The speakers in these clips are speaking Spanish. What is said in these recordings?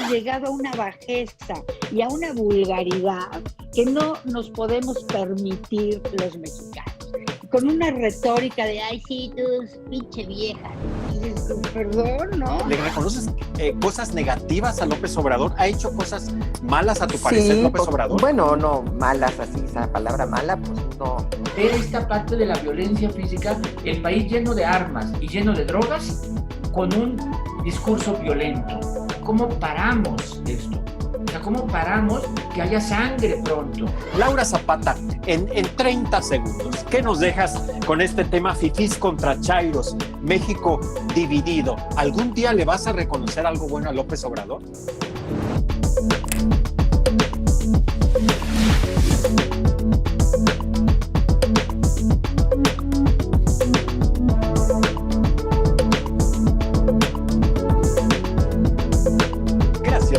llegado a una bajeza y a una vulgaridad que no nos podemos permitir los mexicanos. Con una retórica de, ay, sí, tú, pinche vieja. Perdón, ¿no? ¿Le reconoces cosas negativas a López Obrador? ¿Ha hecho cosas malas a tu parecer, López Obrador? Bueno, no malas así, esa palabra mala, pues no. Esta parte de la violencia física, el país lleno de armas y lleno de drogas, con un discurso violento. ¿Cómo paramos esto? O sea, ¿cómo paramos que haya sangre pronto? Laura Zapata, en 30 segundos, ¿qué nos dejas con este tema fifís contra chairos, México dividido? ¿Algún día le vas a reconocer algo bueno a López Obrador?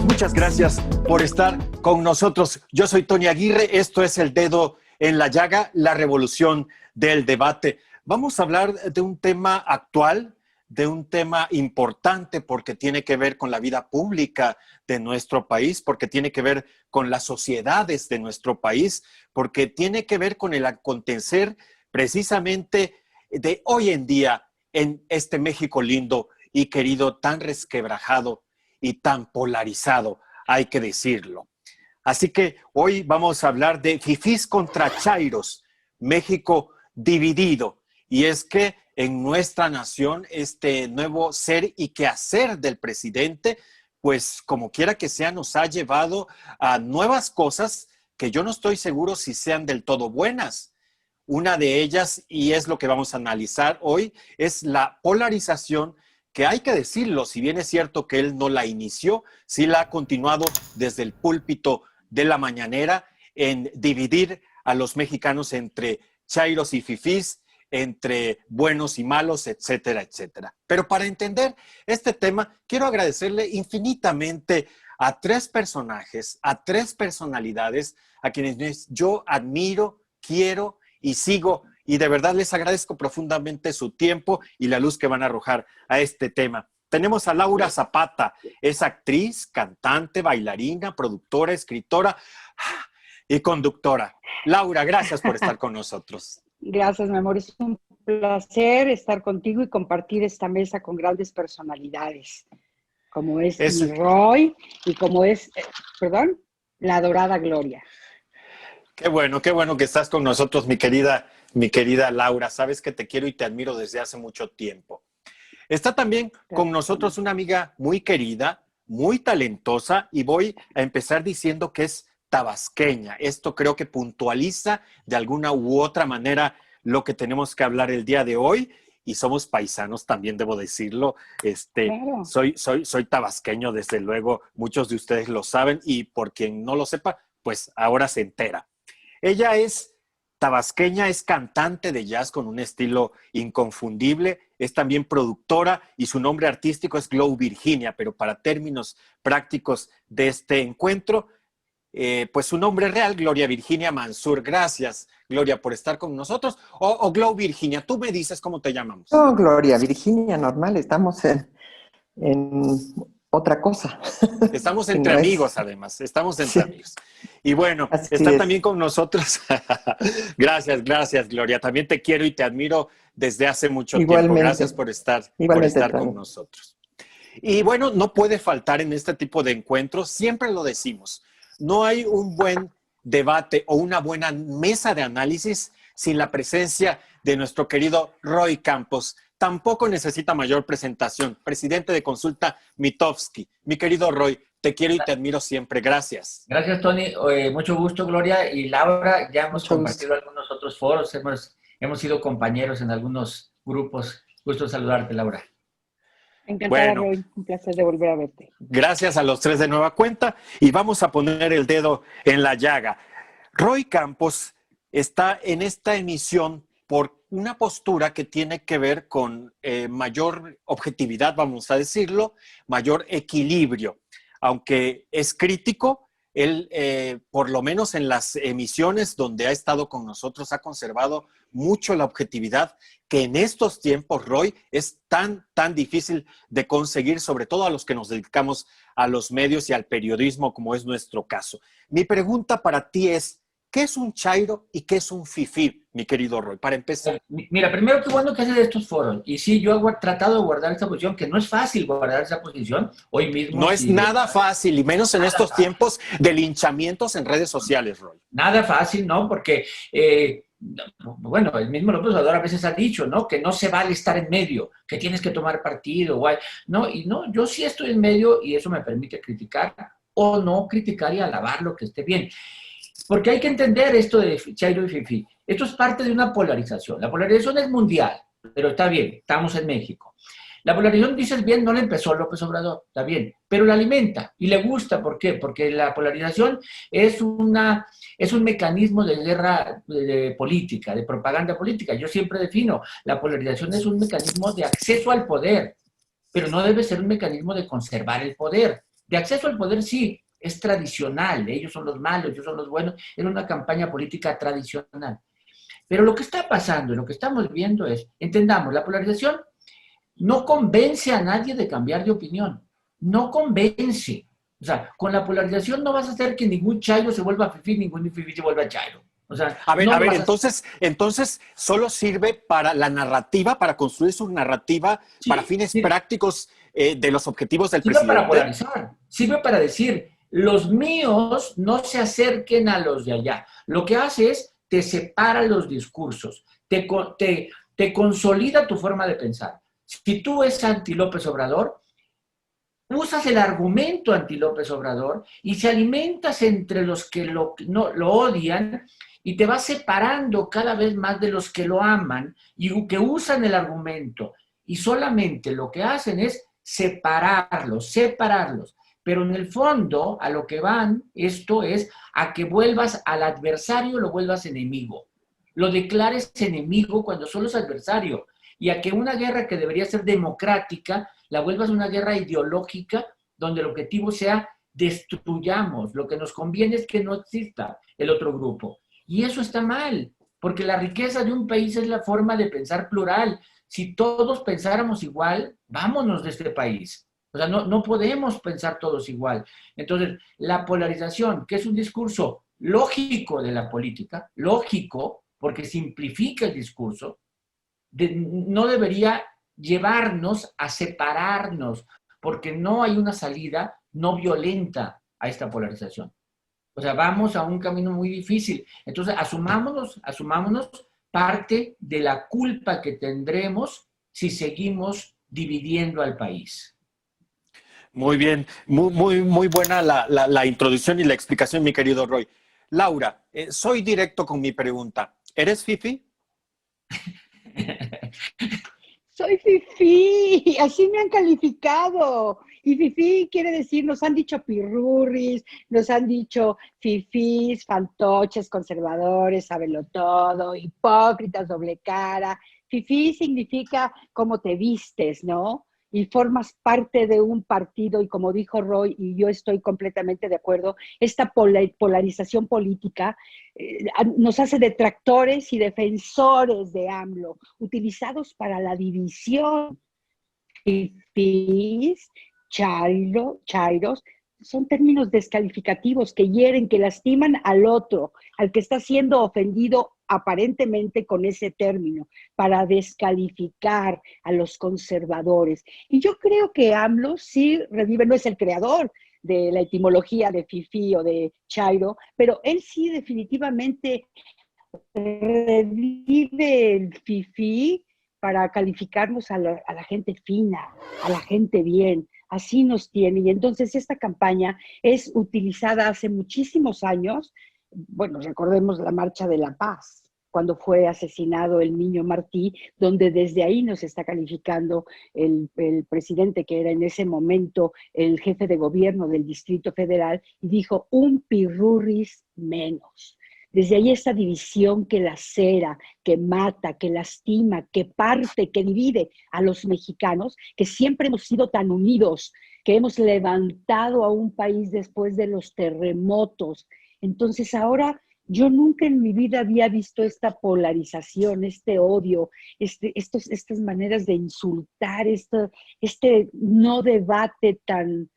Muchas gracias por estar con nosotros. Yo soy Tony Aguirre, esto es El Dedo en la Llaga, la revolución del debate. Vamos a hablar de un tema actual, de un tema importante porque tiene que ver con la vida pública de nuestro país, porque tiene que ver con las sociedades de nuestro país, porque tiene que ver con el acontecer precisamente de hoy en día en este México lindo y querido, tan resquebrajado y tan polarizado, hay que decirlo. Así que hoy vamos a hablar de fifís contra chairos, México dividido. Y es que en nuestra nación este nuevo ser y quehacer del presidente, pues como quiera que sea, nos ha llevado a nuevas cosas que yo no estoy seguro si sean del todo buenas. Una de ellas, y es lo que vamos a analizar hoy, es la polarización que hay que decirlo, si bien es cierto que él no la inició, sí la ha continuado desde el púlpito de la mañanera en dividir a los mexicanos entre chairos y fifís, entre buenos y malos, etcétera, etcétera. Pero para entender este tema, quiero agradecerle infinitamente a tres personajes, a tres personalidades, a quienes yo admiro, quiero y sigo. Y de verdad les agradezco profundamente su tiempo y la luz que van a arrojar a este tema. Tenemos a Laura Zapata, es actriz, cantante, bailarina, productora, escritora y conductora. Laura, gracias por estar con nosotros. Gracias, mi amor. Es un placer estar contigo y compartir esta mesa con grandes personalidades, como es mi Roy y como es, la adorada Gloria. Qué bueno que estás con nosotros, mi querida Laura. Sabes que te quiero y te admiro desde hace mucho tiempo. Está también con nosotros una amiga muy querida, muy talentosa, y voy a empezar diciendo que es tabasqueña. Esto creo que puntualiza de alguna u otra manera lo que tenemos que hablar el día de hoy, y somos paisanos también, debo decirlo. Claro. Soy tabasqueño, desde luego, muchos de ustedes lo saben, y por quien no lo sepa, pues ahora se entera. Ella es tabasqueña, es cantante de jazz con un estilo inconfundible, es también productora y su nombre artístico es Glow Virginia, pero para términos prácticos de este encuentro, pues su nombre real, Gloria Virginia Mansur. Gracias, Gloria, por estar con nosotros. O Glow Virginia, tú me dices cómo te llamamos. No, Gloria Virginia, normal, estamos en otra cosa. Estamos entre amigos, además. Estamos entre amigos. Y bueno, así está es. también con nosotros. Gracias, Gloria. También te quiero y te admiro desde hace mucho tiempo. Gracias por estar con nosotros. Y bueno, no puede faltar en este tipo de encuentros, siempre lo decimos, no hay un buen debate o una buena mesa de análisis sin la presencia de nuestro querido Roy Campos. Tampoco necesita mayor presentación. Presidente de Consulta Mitofsky. Mi querido Roy, te quiero y te admiro siempre. Gracias. Gracias, Tony. Mucho gusto, Gloria. Y Laura, ya hemos compartido algunos otros foros. Hemos sido compañeros en algunos grupos. Gusto saludarte, Laura. Encantada, Roy. Un placer de volver a verte. Gracias a los tres de nueva cuenta. Y vamos a poner el dedo en la llaga. Roy Campos está en esta emisión por una postura que tiene que ver con mayor objetividad, vamos a decirlo, mayor equilibrio. Aunque es crítico, Él, por lo menos en las emisiones donde ha estado con nosotros, ha conservado mucho la objetividad que en estos tiempos, Roy, es tan difícil de conseguir, sobre todo a los que nos dedicamos a los medios y al periodismo, como es nuestro caso. Mi pregunta para ti es, ¿qué es un chairo y qué es un fifí, mi querido Roy? Para empezar. Mira, primero, qué bueno que haces estos foros. Y sí, yo he tratado de guardar esta posición, que no es fácil guardar esa posición. Hoy mismo... No es sí, nada fácil, y menos en estos tiempos de linchamientos en redes sociales, Roy. Nada fácil, ¿no? Porque, bueno, el mismo López Obrador a veces ha dicho, ¿no? Que no se vale estar en medio, que tienes que tomar partido, guay. No, y no, yo sí estoy en medio y eso me permite criticar o no criticar y alabar lo que esté bien. Porque hay que entender esto de chairo y fifí. Esto es parte de una polarización. La polarización es mundial, pero está bien, estamos en México. La polarización, dices bien, no la empezó López Obrador, está bien, pero la alimenta y le gusta. ¿Por qué? Porque la polarización es un mecanismo de guerra política, de propaganda política. Yo siempre defino, la polarización es un mecanismo de acceso al poder, pero no debe ser un mecanismo de conservar el poder. De acceso al poder sí, es tradicional, ellos son los malos, ellos son los buenos, es una campaña política tradicional. Pero lo que está pasando y lo que estamos viendo es, entendamos, la polarización no convence a nadie de cambiar de opinión, no convence. O sea, con la polarización no vas a hacer que ningún chairo se vuelva fifí, ningún fifí se vuelva chairo. O sea, a ver, no entonces solo sirve para la narrativa, para construir su narrativa, sí, para fines prácticos de los objetivos del presidente. Sirve para polarizar, sirve para decir, los míos no se acerquen a los de allá. Lo que hace es, te separa los discursos, te consolida tu forma de pensar. Si tú eres anti López Obrador, usas el argumento anti López Obrador y se alimentas entre los que lo odian y te vas separando cada vez más de los que lo aman y que usan el argumento. Y solamente lo que hacen es separarlos. Pero en el fondo, a lo que van, esto es a que vuelvas al adversario, lo vuelvas enemigo. Lo declares enemigo cuando solo es adversario. Y a que una guerra que debería ser democrática, la vuelvas una guerra ideológica, donde el objetivo sea destruyamos. Lo que nos conviene es que no exista el otro grupo. Y eso está mal, porque la riqueza de un país es la forma de pensar plural. Si todos pensáramos igual, vámonos de este país. O sea, no podemos pensar todos igual. Entonces, la polarización, que es un discurso lógico de la política, lógico, porque simplifica el discurso, no debería llevarnos a separarnos, porque no hay una salida no violenta a esta polarización. O sea, vamos a un camino muy difícil. Entonces, asumámonos parte de la culpa que tendremos si seguimos dividiendo al país. Muy bien, muy buena la introducción y la explicación, mi querido Roy. Laura, soy directo con mi pregunta. ¿Eres fifí? Soy fifí, así me han calificado. Y fifí quiere decir, nos han dicho pirurris, nos han dicho fifís, fantoches, conservadores, sábelo todo, hipócritas, doble cara. Fifí significa cómo te vistes, ¿no? Y formas parte de un partido, y como dijo Roy, y yo estoy completamente de acuerdo, esta polarización política nos hace detractores y defensores de AMLO, utilizados para la división. Fifís, chairos, son términos descalificativos que hieren, que lastiman al otro, al que está siendo ofendido aparentemente con ese término, para descalificar a los conservadores. Y yo creo que AMLO sí revive, no es el creador de la etimología de fifí o de chairo, pero él sí definitivamente revive el fifí para calificarnos a la gente fina, a la gente bien. Así nos tiene. Y entonces esta campaña es utilizada hace muchísimos años. Bueno, recordemos la Marcha de la Paz, cuando fue asesinado el niño Martí, donde desde ahí nos está calificando el presidente, que era en ese momento el jefe de gobierno del Distrito Federal, y dijo, un pirurris menos. Desde ahí esa división que lacera, que mata, que lastima, que parte, que divide a los mexicanos, que siempre hemos sido tan unidos, que hemos levantado a un país después de los terremotos. Entonces ahora yo nunca en mi vida había visto esta polarización, este odio, estas maneras de insultar, este no debate tan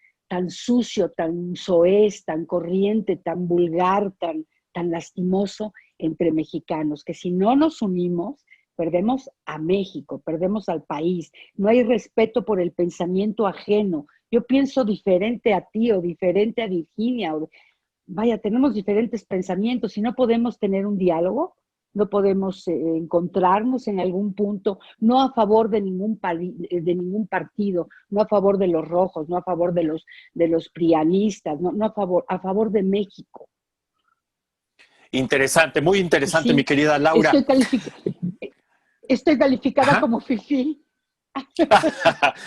sucio, tan soez, tan corriente, tan vulgar, tan lastimoso entre mexicanos, que si no nos unimos, perdemos a México, perdemos al país, no hay respeto por el pensamiento ajeno. Yo pienso diferente a ti o diferente a Virginia, vaya, tenemos diferentes pensamientos y no podemos tener un diálogo, no podemos encontrarnos en algún punto, no a favor de ningún partido, no a favor de los rojos, no a favor de los prianistas, no a favor de México. Interesante, muy interesante, Sí, mi querida Laura. Estoy calificada Ajá. como fifí.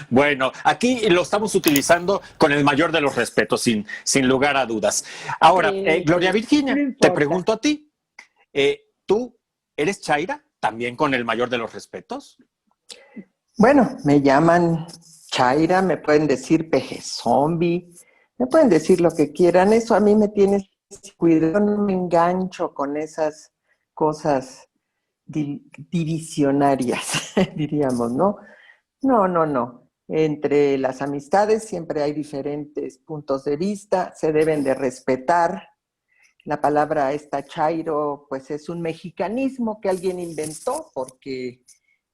Bueno, aquí lo estamos utilizando con el mayor de los respetos, sin lugar a dudas. Ahora, Gloria Virginia, no te importa. pregunto a ti, ¿tú eres chaira también con el mayor de los respetos? Bueno, me llaman chaira, me pueden decir peje zombie, me pueden decir lo que quieran. Eso a mí me tiene cuidado, no me engancho con esas cosas divisionarias, diríamos, ¿no? No. Entre las amistades siempre hay diferentes puntos de vista, se deben de respetar. La palabra esta chairo, pues es un mexicanismo que alguien inventó porque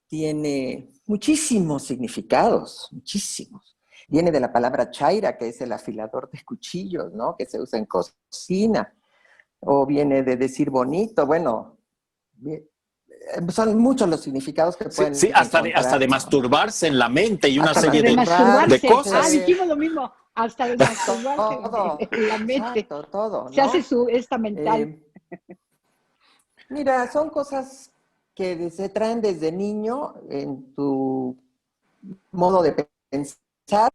tiene muchísimos significados, muchísimos. Viene de la palabra chaira, que es el afilador de cuchillos, ¿no? Que se usa en cocina. O viene de decir bonito, bueno, son muchos los significados que pueden hasta de masturbarse en la mente y una serie de cosas. dijimos lo mismo, hasta de masturbarse en la mente. Exacto, todo, ¿no? Se hace esta mental. Mira, son cosas que se traen desde niño en tu modo de pensar,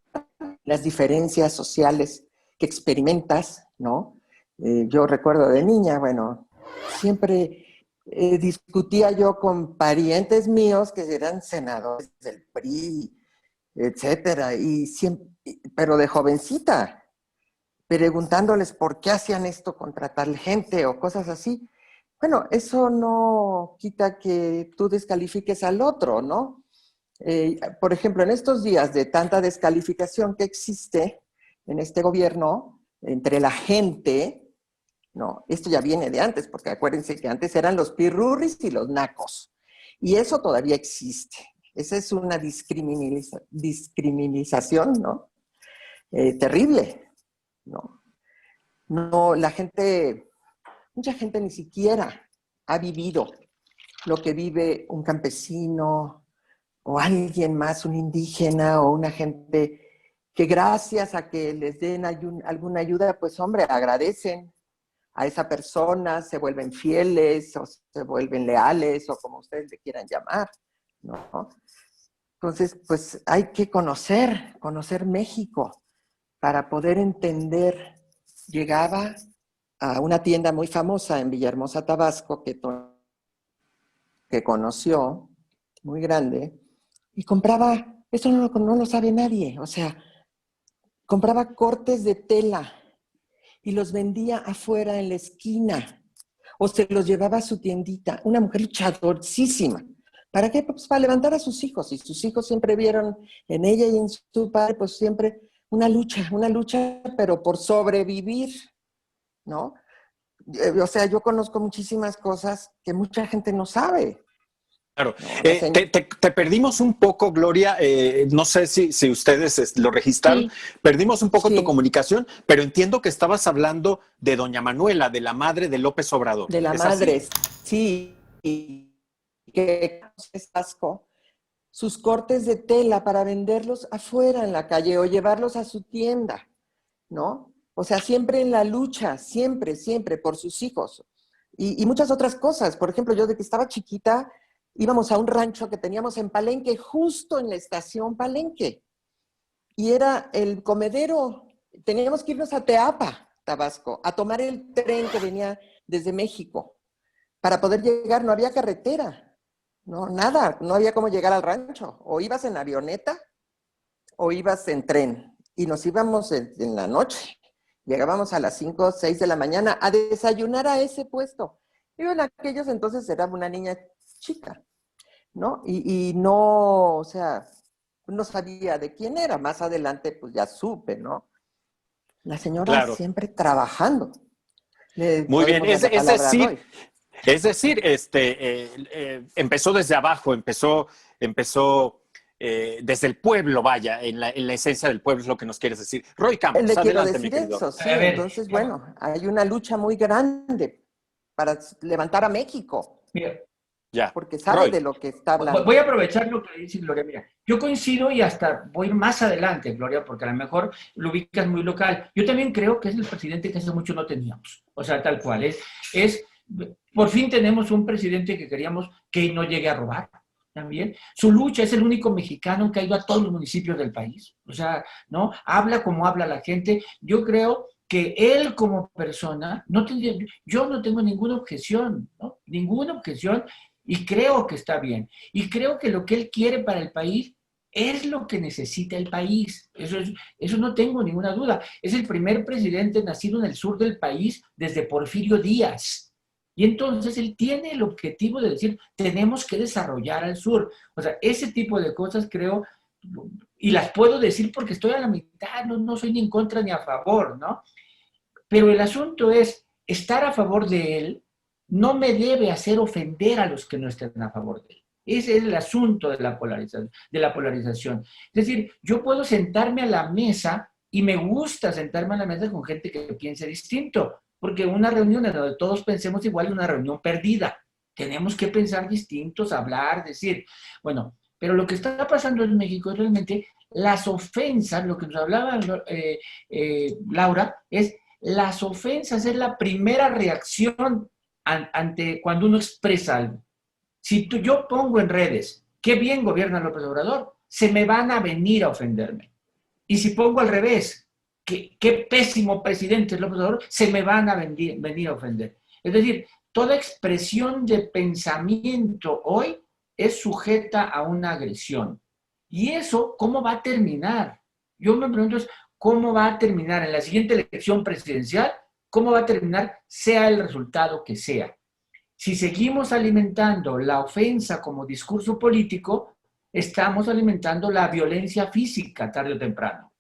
las diferencias sociales que experimentas, ¿no? Yo recuerdo de niña, bueno, siempre discutía yo con parientes míos que eran senadores del PRI, etcétera, pero de jovencita, preguntándoles por qué hacían esto contra tal gente o cosas así. Bueno, eso no quita que tú descalifiques al otro, ¿no? Por ejemplo, en estos días de tanta descalificación que existe en este gobierno entre la gente, ¿no? Esto ya viene de antes, porque acuérdense que antes eran los pirurris y los nacos, y eso todavía existe. Esa es una discriminación, ¿no? Terrible, ¿no? No, mucha gente ni siquiera ha vivido lo que vive un campesino o alguien más, un indígena o una gente que gracias a que les den alguna ayuda, pues hombre, agradecen a esa persona, se vuelven fieles o se vuelven leales o como ustedes le quieran llamar, ¿no? Entonces, pues hay que conocer México para poder entender. Llegaba a una tienda muy famosa en Villahermosa, Tabasco, que conoció, muy grande, y compraba, eso no lo sabe nadie, o sea, compraba cortes de tela y los vendía afuera en la esquina, o se los llevaba a su tiendita, una mujer luchadorísima. ¿Para qué? Pues para levantar a sus hijos, y sus hijos siempre vieron en ella y en su padre, pues siempre una lucha, pero por sobrevivir, ¿no? O sea, yo conozco muchísimas cosas que mucha gente no sabe. Claro. Te perdimos un poco, Gloria, no sé si ustedes lo registraron, sí. Perdimos un poco tu comunicación, pero entiendo que estabas hablando de doña Manuela, de la madre de López Obrador. De la madre, sí, que es asco, sus cortes de tela para venderlos afuera en la calle o llevarlos a su tienda, ¿no? O sea, siempre en la lucha, siempre por sus hijos. Y muchas otras cosas. Por ejemplo, yo de que estaba chiquita, íbamos a un rancho que teníamos en Palenque, justo en la estación Palenque. Y era el comedero. Teníamos que irnos a Teapa, Tabasco, a tomar el tren que venía desde México. Para poder llegar no había carretera, no, nada, no había cómo llegar al rancho. O ibas en avioneta o ibas en tren. Y nos íbamos en la noche. Llegábamos a las 5 o 6 de la mañana a desayunar a ese puesto. Yo en aquellos entonces era una niña chica, ¿no? Y no, o sea, no sabía de quién era. Más adelante, pues ya supe, ¿no? La señora Claro. siempre trabajando. Muy bien, Podemos dar la palabra a Roy. es decir, empezó desde abajo, empezó desde el pueblo, vaya, en la esencia del pueblo es lo que nos quieres decir. Roy Campos, Le quiero adelante, mi decir querido. eso, sí. A ver, Entonces, bueno, hay una lucha muy grande para levantar a México, mira, Ya. porque sabe Roy. de lo que está hablando. voy a aprovechar lo que dice Gloria. Mira, yo coincido y hasta voy a ir más adelante, Gloria, porque a lo mejor lo ubicas muy local. Yo también creo que es el presidente que hace mucho no teníamos. O sea, tal cual. Por fin tenemos un presidente que queríamos que no llegue a robar. También. Su lucha es el único mexicano que ha ido a todos los municipios del país. O sea, ¿no? Habla como habla la gente. Yo creo que él como persona, yo no tengo ninguna objeción, ¿no? Ninguna objeción y creo que está bien. Y creo que lo que él quiere para el país es lo que necesita el país. Eso no tengo ninguna duda. Es el primer presidente nacido en el sur del país desde Porfirio Díaz. Y entonces él tiene el objetivo de decir, tenemos que desarrollar al sur. O sea, ese tipo de cosas creo, y las puedo decir porque estoy a la mitad, no soy ni en contra ni a favor, ¿no? Pero el asunto es, estar a favor de él no me debe hacer ofender a los que no estén a favor de él. Ese es el asunto de la polarización. Es decir, yo puedo sentarme a la mesa y me gusta sentarme a la mesa con gente que piense distinto, porque una reunión en donde todos pensemos igual es una reunión perdida. Tenemos que pensar distintos, hablar, decir. Bueno, pero lo que está pasando en México es realmente las ofensas, lo que nos hablaba Laura, es las ofensas es la primera reacción ante cuando uno expresa algo. Si yo pongo en redes, qué bien gobierna López Obrador, se me van a venir a ofenderme. Y si pongo al revés, qué pésimo presidente es López Obrador, se me van a venir a ofender. Es decir, toda expresión de pensamiento hoy es sujeta a una agresión. ¿Y eso cómo va a terminar? Yo me pregunto, ¿cómo va a terminar en la siguiente elección presidencial? ¿Cómo va a terminar, sea el resultado que sea? Si seguimos alimentando la ofensa como discurso político, estamos alimentando la violencia física tarde o temprano.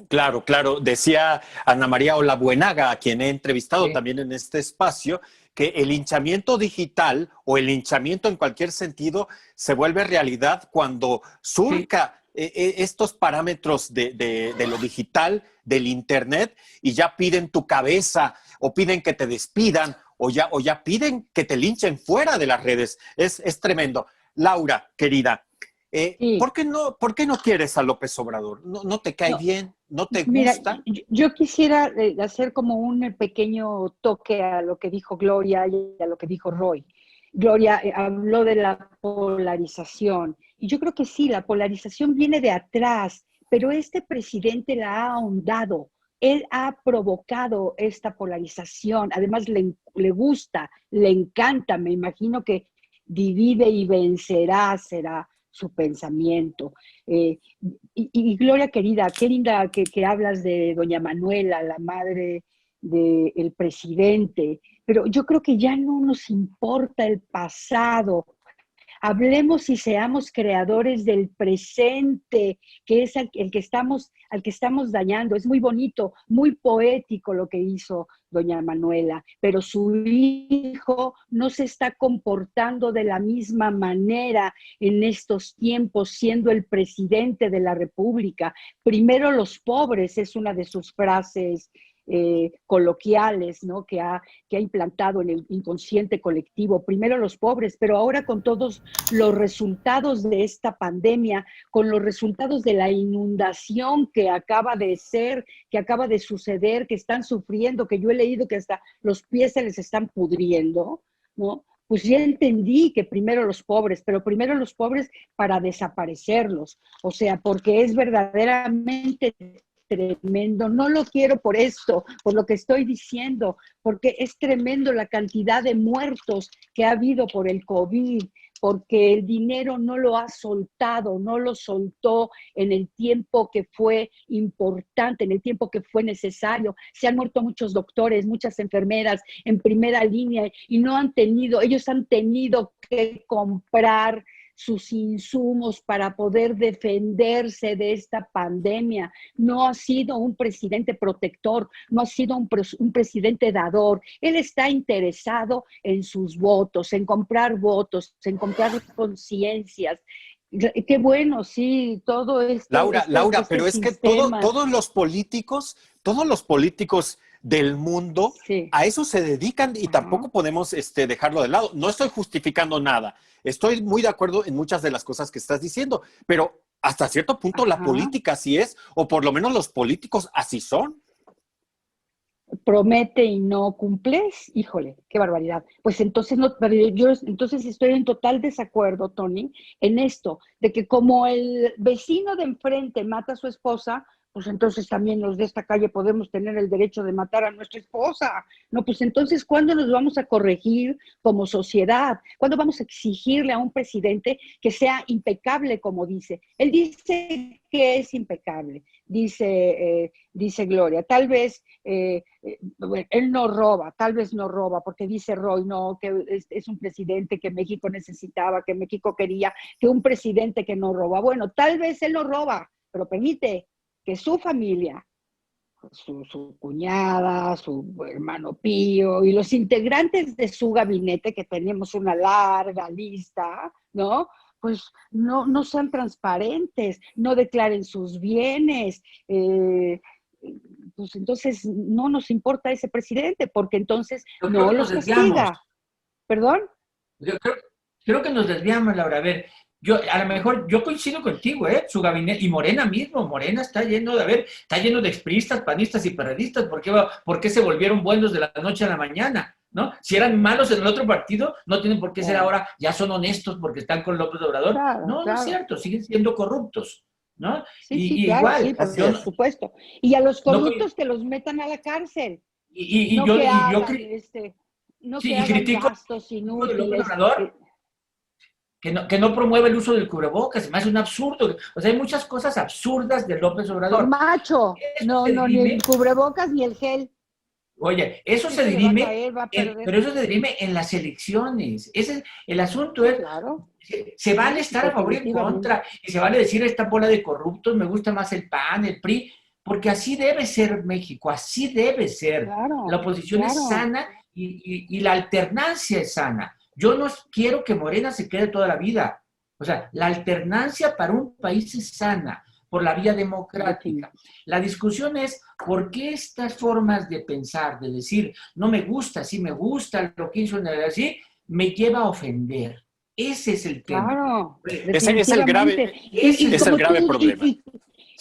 Claro, claro. Decía Ana María Olabuenaga, a quien he entrevistado Sí. también en este espacio, que el linchamiento digital o el linchamiento en cualquier sentido se vuelve realidad cuando surca estos parámetros de lo digital, del internet, y ya piden tu cabeza o piden que te despidan o ya piden que te linchen fuera de las redes. Es tremendo. Laura, querida, Sí. ¿por qué no quieres a López Obrador? ¿No te cae bien? ¿No te Mira, gusta? yo quisiera hacer como un pequeño toque a lo que dijo Gloria y a lo que dijo Roy. Gloria habló de la polarización, y yo creo que sí, la polarización viene de atrás, pero este presidente la ha ahondado. Él ha provocado esta polarización, además le gusta, le encanta, me imagino que divide y vencerá, será su pensamiento. Y Gloria querida, qué linda que hablas de doña Manuela, la madre del presidente, pero yo creo que ya no nos importa el pasado. Hablemos y seamos creadores del presente, que es al que estamos dañando. Es muy bonito, muy poético lo que hizo doña Manuela, pero su hijo no se está comportando de la misma manera en estos tiempos, siendo el presidente de la República. Primero los pobres es una de sus frases coloquiales, ¿no? que ha implantado en el inconsciente colectivo, primero los pobres, pero ahora con todos los resultados de esta pandemia, con los resultados de la inundación que acaba de suceder, que están sufriendo, que yo he leído que hasta los pies se les están pudriendo, ¿no? Pues ya entendí que primero los pobres, pero primero los pobres para desaparecerlos, o sea, porque es verdaderamente tremendo. No lo quiero por esto, por lo que estoy diciendo, porque es tremendo la cantidad de muertos que ha habido por el COVID, porque el dinero no lo ha soltado, no lo soltó en el tiempo que fue importante, en el tiempo que fue necesario. Se han muerto muchos doctores, muchas enfermeras en primera línea y no han tenido, ellos han tenido que comprar sus insumos para poder defenderse de esta pandemia. No ha sido un presidente protector, no ha sido un presidente dador. Él está interesado en sus votos, en comprar conciencias. Qué bueno, sí, todo esto. Laura, pero es que todos los políticos del mundo, sí, a eso se dedican y tampoco podemos dejarlo de lado. No estoy justificando nada. Estoy muy de acuerdo en muchas de las cosas que estás diciendo, pero hasta cierto punto la política así es, o por lo menos los políticos así son. Promete y no cumples, híjole, qué barbaridad. Pues entonces entonces estoy en total desacuerdo, Tony, en esto, de que como el vecino de enfrente mata a su esposa, pues entonces también los de esta calle podemos tener el derecho de matar a nuestra esposa. No, pues entonces, ¿cuándo nos vamos a corregir como sociedad? ¿Cuándo vamos a exigirle a un presidente que sea impecable, como dice? Él dice que es impecable, dice Gloria. Tal vez él no roba, tal vez no roba, porque dice Roy, no, que es un presidente que México necesitaba, que México quería, que un presidente que no roba. Bueno, tal vez él no roba, pero permite que su familia, su cuñada, su hermano Pío y los integrantes de su gabinete, que tenemos una larga lista, ¿no? Pues no sean transparentes, no declaren sus bienes, pues entonces no nos importa ese presidente, porque entonces no los castiga. ¿Perdón? Yo creo que nos desviamos, Laura. A ver, a lo mejor yo coincido contigo, su gabinete, y Morena mismo, Morena está lleno de expriistas, panistas y perredistas. ¿Por qué se volvieron buenos de la noche a la mañana? ¿No? Si eran malos en el otro partido, no tienen por qué ser ahora, ya son honestos porque están con López Obrador. Claro, no es cierto, siguen siendo corruptos, ¿no? Sí, claro, igual, sí, por supuesto. Y a los corruptos que los metan a la cárcel. No que hagan gastos inútiles. Que no promueve el uso del cubrebocas, además es un absurdo. O sea, hay muchas cosas absurdas de López Obrador. Macho, ni el cubrebocas ni el gel. Oye, eso se dirime, pero eso se dirime en las elecciones. El asunto es, claro, se vale estar a favor y en contra, y se vale decir esta bola de corruptos, me gusta más el PAN, el PRI, porque así debe ser México, así debe ser. Claro, la oposición es sana y la alternancia es sana. Yo no quiero que Morena se quede toda la vida. O sea, la alternancia para un país es sana, por la vía democrática. La discusión es por qué estas formas de pensar, de decir, no me gusta, sí me gusta, lo que hizo así, me lleva a ofender. Ese es el tema. Claro, ese es el grave problema.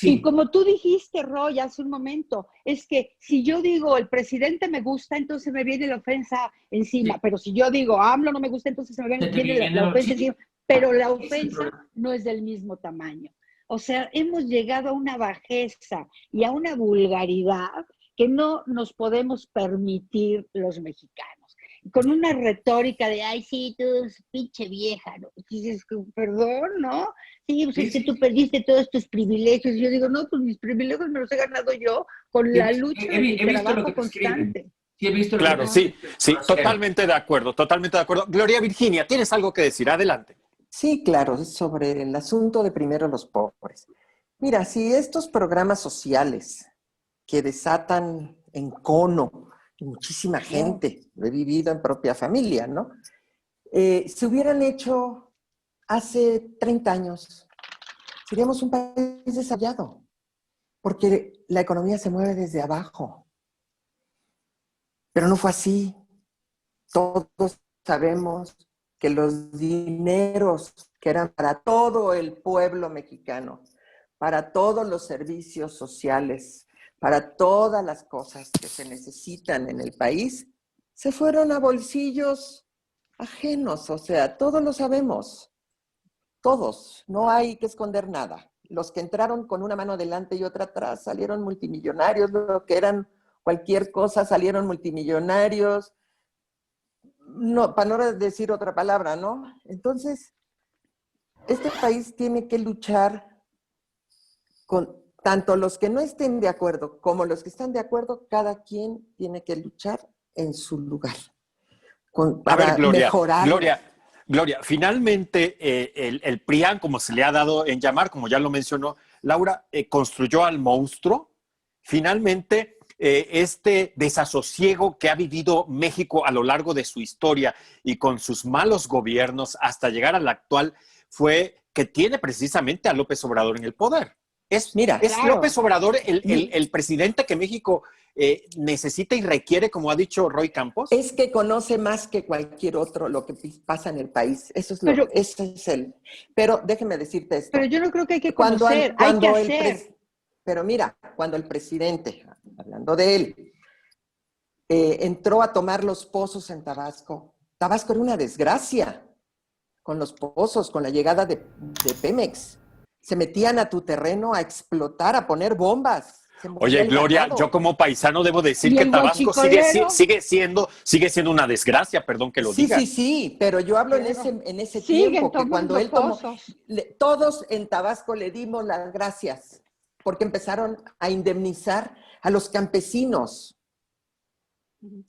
Y como tú dijiste, Roy, hace un momento, es que si yo digo el presidente me gusta, entonces me viene la ofensa encima. Sí. Pero si yo digo AMLO no me gusta, entonces me viene la ofensa encima. Pero la ofensa no es del mismo tamaño. O sea, hemos llegado a una bajeza y a una vulgaridad que no nos podemos permitir los mexicanos. Con una retórica de, ay, sí, tú pinche vieja, ¿no? Dices, perdón, ¿no? Sí, pues es que tú perdiste todos tus privilegios. Y yo digo, no, pues mis privilegios me los he ganado yo con la lucha de mi trabajo constante. Sí, he visto claro, sí, totalmente de acuerdo, totalmente de acuerdo. Gloria Virginia, ¿tienes algo que decir? Adelante. Sí, claro, sobre el asunto de primero los pobres. Mira, si estos programas sociales que desatan encono muchísima gente, lo he vivido en propia familia, ¿no? Se hubieran hecho hace 30 años, seríamos un país desarrollado, porque la economía se mueve desde abajo. Pero no fue así. Todos sabemos que los dineros que eran para todo el pueblo mexicano, para todos los servicios sociales, para todas las cosas que se necesitan en el país, se fueron a bolsillos ajenos. O sea, todos lo sabemos. Todos. No hay que esconder nada. los que entraron con una mano adelante y otra atrás salieron multimillonarios, lo que eran cualquier cosa salieron multimillonarios, no, para no decir otra palabra, ¿no? Entonces, este país tiene que luchar con tanto los que no estén de acuerdo como los que están de acuerdo, cada quien tiene que luchar en su lugar. Para mejorar. Gloria, finalmente el PRIAN, como se le ha dado en llamar, como ya lo mencionó Laura, construyó al monstruo. Finalmente, este desasosiego que ha vivido México a lo largo de su historia y con sus malos gobiernos hasta llegar al actual, fue que tiene precisamente a López Obrador en el poder. Es claro. López Obrador el presidente que México necesita y requiere, como ha dicho Roy Campos. Es que conoce más que cualquier otro lo que pasa en el país. Eso es ese es él. Pero déjeme decirte esto. Pero yo no creo que hay que conocer, hay que hacer. Pero mira, cuando el presidente, hablando de él, entró a tomar los pozos en Tabasco, Tabasco era una desgracia con los pozos, con la llegada de Pemex. Se metían a tu terreno a explotar, a poner bombas. Oye, Gloria, yo como paisano debo decir que Tabasco sigue siendo una desgracia, perdón que lo diga. Sí, pero yo hablo en ese tiempo, que cuando él tomó, todos en Tabasco le dimos las gracias, porque empezaron a indemnizar a los campesinos,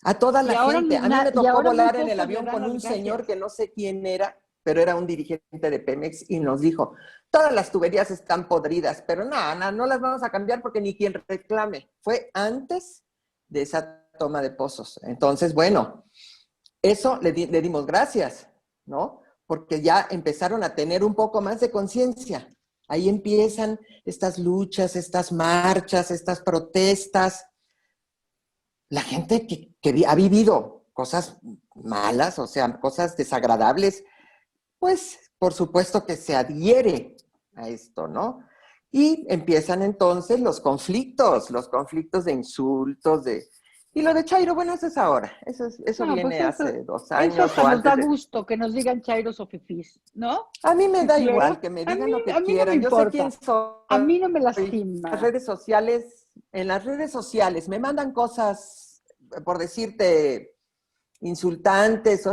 a toda la gente. A mí me tocó volar en el avión con un señor que no sé quién era, pero era un dirigente de Pemex y nos dijo, todas las tuberías están podridas, pero no las vamos a cambiar porque ni quien reclame. Fue antes de esa toma de pozos. Entonces, bueno, eso le dimos gracias, ¿no? Porque ya empezaron a tener un poco más de conciencia. Ahí empiezan estas luchas, estas marchas, estas protestas. La gente que ha vivido cosas malas, o sea, cosas desagradables, pues por supuesto que se adhiere a esto, ¿no? Y empiezan entonces los conflictos de insultos, y lo de Chairo, bueno, eso es ahora, eso viene hace 2 años. Eso nos da gusto que nos digan chairos o fifís, ¿no? A mí me da igual que me digan lo que quieran, yo sé quién soy. A mí no me lastima. En las redes sociales me mandan cosas, por decirte, insultantes,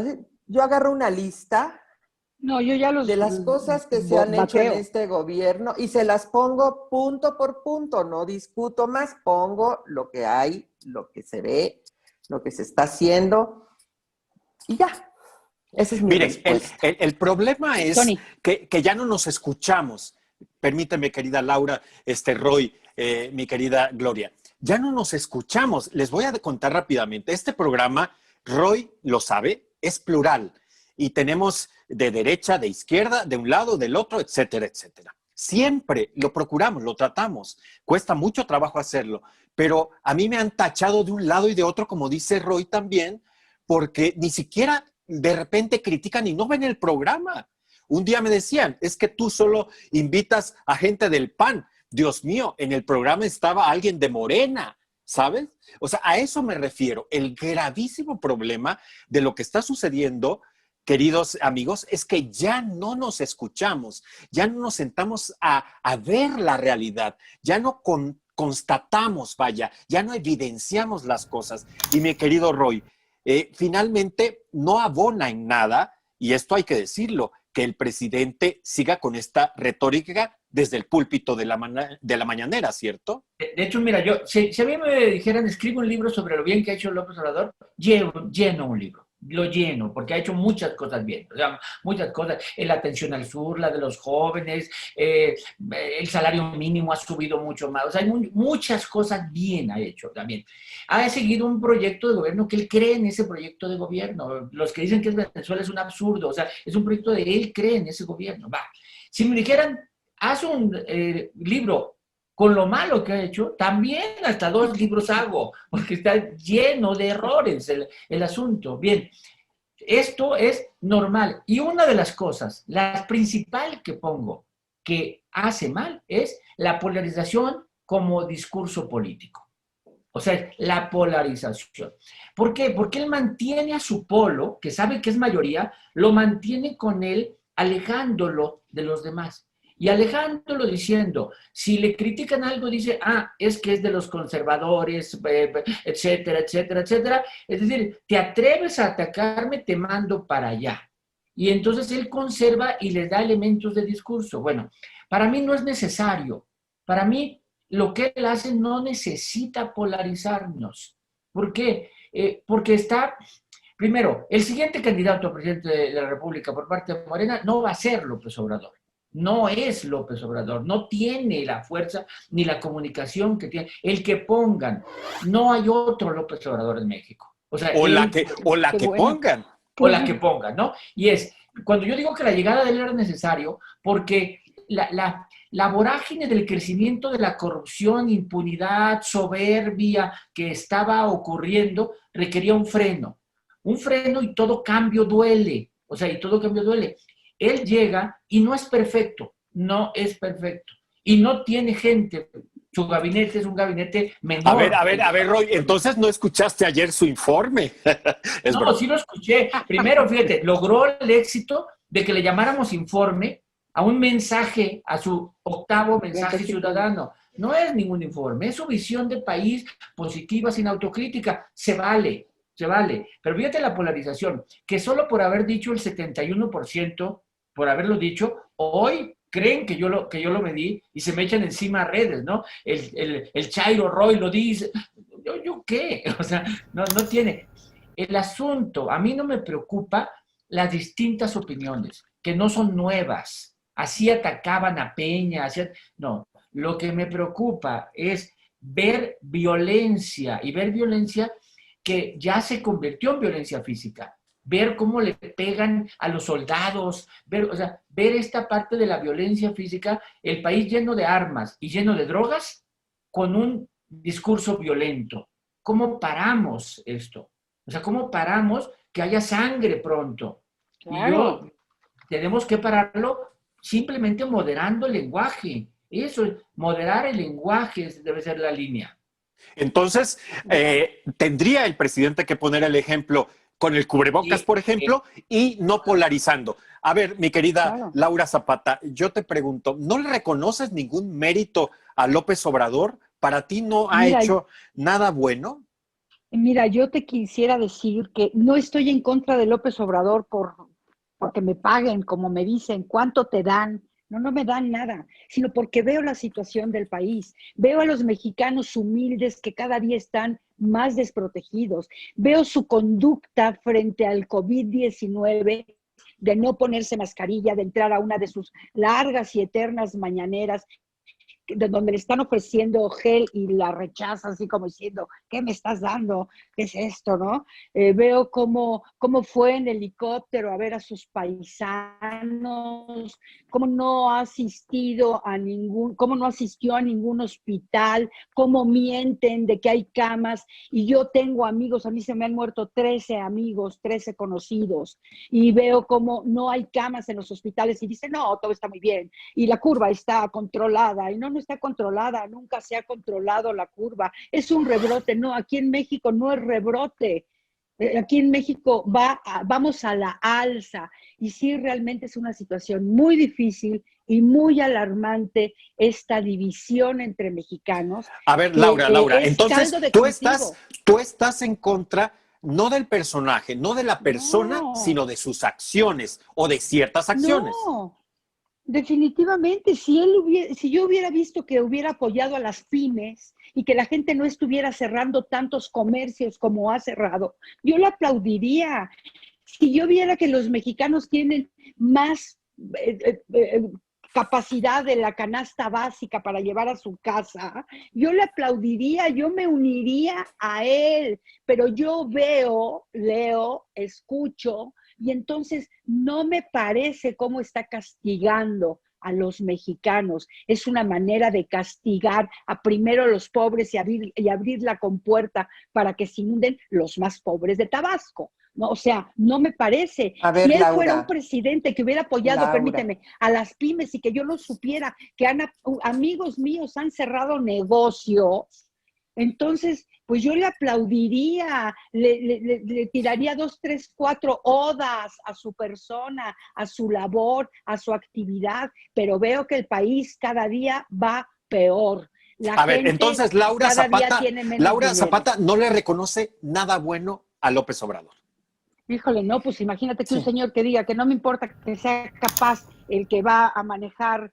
yo agarro una lista de las cosas que se han hecho en este gobierno y se las pongo punto por punto, no discuto más, pongo lo que hay, lo que se ve, lo que se está haciendo y ya. Ese es mi respuesta. El problema es que ya no nos escuchamos. Permíteme, querida Laura, Roy, mi querida Gloria. Ya no nos escuchamos. Les voy a contar rápidamente. Este programa, Roy lo sabe, es plural. Y tenemos de derecha, de izquierda, de un lado, del otro, etcétera, etcétera. Siempre lo procuramos, lo tratamos. Cuesta mucho trabajo hacerlo. Pero a mí me han tachado de un lado y de otro, como dice Roy también, porque ni siquiera de repente critican y no ven el programa. Un día me decían, es que tú solo invitas a gente del PAN. Dios mío, en el programa estaba alguien de Morena, ¿sabes? O sea, a eso me refiero. El gravísimo problema de lo que está sucediendo, queridos amigos, es que ya no nos escuchamos, ya no nos sentamos a ver la realidad, ya no constatamos, vaya, ya no evidenciamos las cosas. Y mi querido Roy, finalmente no abona en nada, y esto hay que decirlo, que el presidente siga con esta retórica desde el púlpito de la mañanera, ¿cierto? De hecho, mira, si a mí me dijeran, escribe un libro sobre lo bien que ha hecho López Obrador, lleno un libro. Lo lleno, porque ha hecho muchas cosas bien, o sea, muchas cosas, la atención al sur, la de los jóvenes, el salario mínimo ha subido mucho más, o sea, hay muchas cosas bien ha hecho también. Ha seguido un proyecto de gobierno que él cree en ese proyecto de gobierno. Los que dicen que es Venezuela es un absurdo, o sea, es un proyecto de él cree en ese gobierno. Va. Si me dijeran, haz un libro con lo malo que ha hecho, también hasta 2 libros hago, porque está lleno de errores el asunto. Bien, esto es normal. Y una de las cosas, la principal que pongo, que hace mal, es la polarización como discurso político. O sea, la polarización. ¿Por qué? Porque él mantiene a su polo, que sabe que es mayoría, lo mantiene con él, alejándolo de los demás. y alejándolo diciendo, si le critican algo, dice, es que es de los conservadores, etcétera, etcétera, etcétera. Es decir, te atreves a atacarme, te mando para allá. Y entonces él conserva y les da elementos de discurso. Bueno, para mí no es necesario. Para mí lo que él hace no necesita polarizarnos. ¿Por qué? Porque está, primero, el siguiente candidato a presidente de la República por parte de Morena no va a ser López Obrador. No es López Obrador, no tiene la fuerza ni la comunicación que tiene. El que pongan, no hay otro López Obrador en México. O sea, la que pongan. O la que pongan, ¿no? Y es, cuando yo digo que la llegada de él era necesario, porque la vorágine del crecimiento de la corrupción, impunidad, soberbia que estaba ocurriendo requería un freno y todo cambio duele, o sea, y todo cambio duele. Él llega y no es perfecto, y no tiene gente. Su gabinete es un gabinete menor. A ver, Roy, entonces no escuchaste ayer su informe. No, sí lo escuché. Primero, fíjate, logró el éxito de que le llamáramos informe a un mensaje, a su octavo mensaje ciudadano. No es ningún informe, es su visión de país positiva, sin autocrítica. Se vale. Pero fíjate la polarización, que solo por haber dicho el 71%, por haberlo dicho, hoy creen que yo lo medí y se me echan encima a redes, ¿no? El Chairo Roy lo dice. ¿Yo qué? O sea, no tiene. El asunto, a mí no me preocupa las distintas opiniones, que no son nuevas. Así atacaban a Peña, no. Lo que me preocupa es ver violencia, y ver violencia que ya se convirtió en violencia física. Ver cómo le pegan a los soldados, ver esta parte de la violencia física, el país lleno de armas y lleno de drogas, con un discurso violento. ¿Cómo paramos esto? O sea, ¿cómo paramos que haya sangre pronto? Claro. Tenemos que pararlo simplemente moderando el lenguaje. Eso, moderar el lenguaje debe ser la línea. Entonces, tendría el presidente que poner el ejemplo con el cubrebocas, por ejemplo, y no polarizando. A ver, mi querida Laura Zapata, yo te pregunto, ¿no le reconoces ningún mérito a López Obrador? ¿Para ti no ha hecho nada bueno? Mira, yo te quisiera decir que no estoy en contra de López Obrador porque me paguen, como me dicen, ¿cuánto te dan? No me dan nada, sino porque veo la situación del país, veo a los mexicanos humildes que cada día están más desprotegidos, veo su conducta frente al COVID-19, de no ponerse mascarilla, de entrar a una de sus largas y eternas mañaneras, de donde le están ofreciendo gel y la rechaza así como diciendo, ¿qué me estás dando? ¿Qué es esto, no? Veo cómo fue en helicóptero a ver a sus paisanos, cómo no asistió a ningún hospital, cómo mienten de que hay camas, y yo tengo amigos, a mí se me han muerto 13 amigos, 13 conocidos, y veo cómo no hay camas en los hospitales, y dicen, no, todo está muy bien, y la curva está controlada, y no está controlada, nunca se ha controlado la curva, es un rebrote, no, aquí en México no es rebrote, aquí en México vamos a la alza, y sí, realmente es una situación muy difícil y muy alarmante esta división entre mexicanos. A ver, Laura, entonces tú estás en contra no del personaje, no de la persona, sino de sus acciones o de ciertas acciones. No. Definitivamente, si yo hubiera visto que hubiera apoyado a las pymes y que la gente no estuviera cerrando tantos comercios como ha cerrado, yo le aplaudiría. Si yo viera que los mexicanos tienen más capacidad de la canasta básica para llevar a su casa, yo le aplaudiría, yo me uniría a él, pero yo leo, escucho, y entonces no me parece cómo está castigando a los mexicanos. Es una manera de castigar a primero los pobres y abrir la compuerta para que se inunden los más pobres de Tabasco. No, o sea, no me parece. A ver, si él Laura, fuera un presidente que hubiera apoyado, permíteme, a las pymes y que yo lo supiera, que amigos míos han cerrado negocios Entonces, pues yo le aplaudiría, le tiraría 2, 3, 4 odas a su persona, a su labor, a su actividad, pero veo que el país cada día va peor. La A ver, gente entonces Laura cada día Zapata, tiene menos Laura dinero. Zapata no le reconoce nada bueno a López Obrador. Híjole, no, pues imagínate que un Sí. señor que diga que no me importa que sea capaz el que va a manejar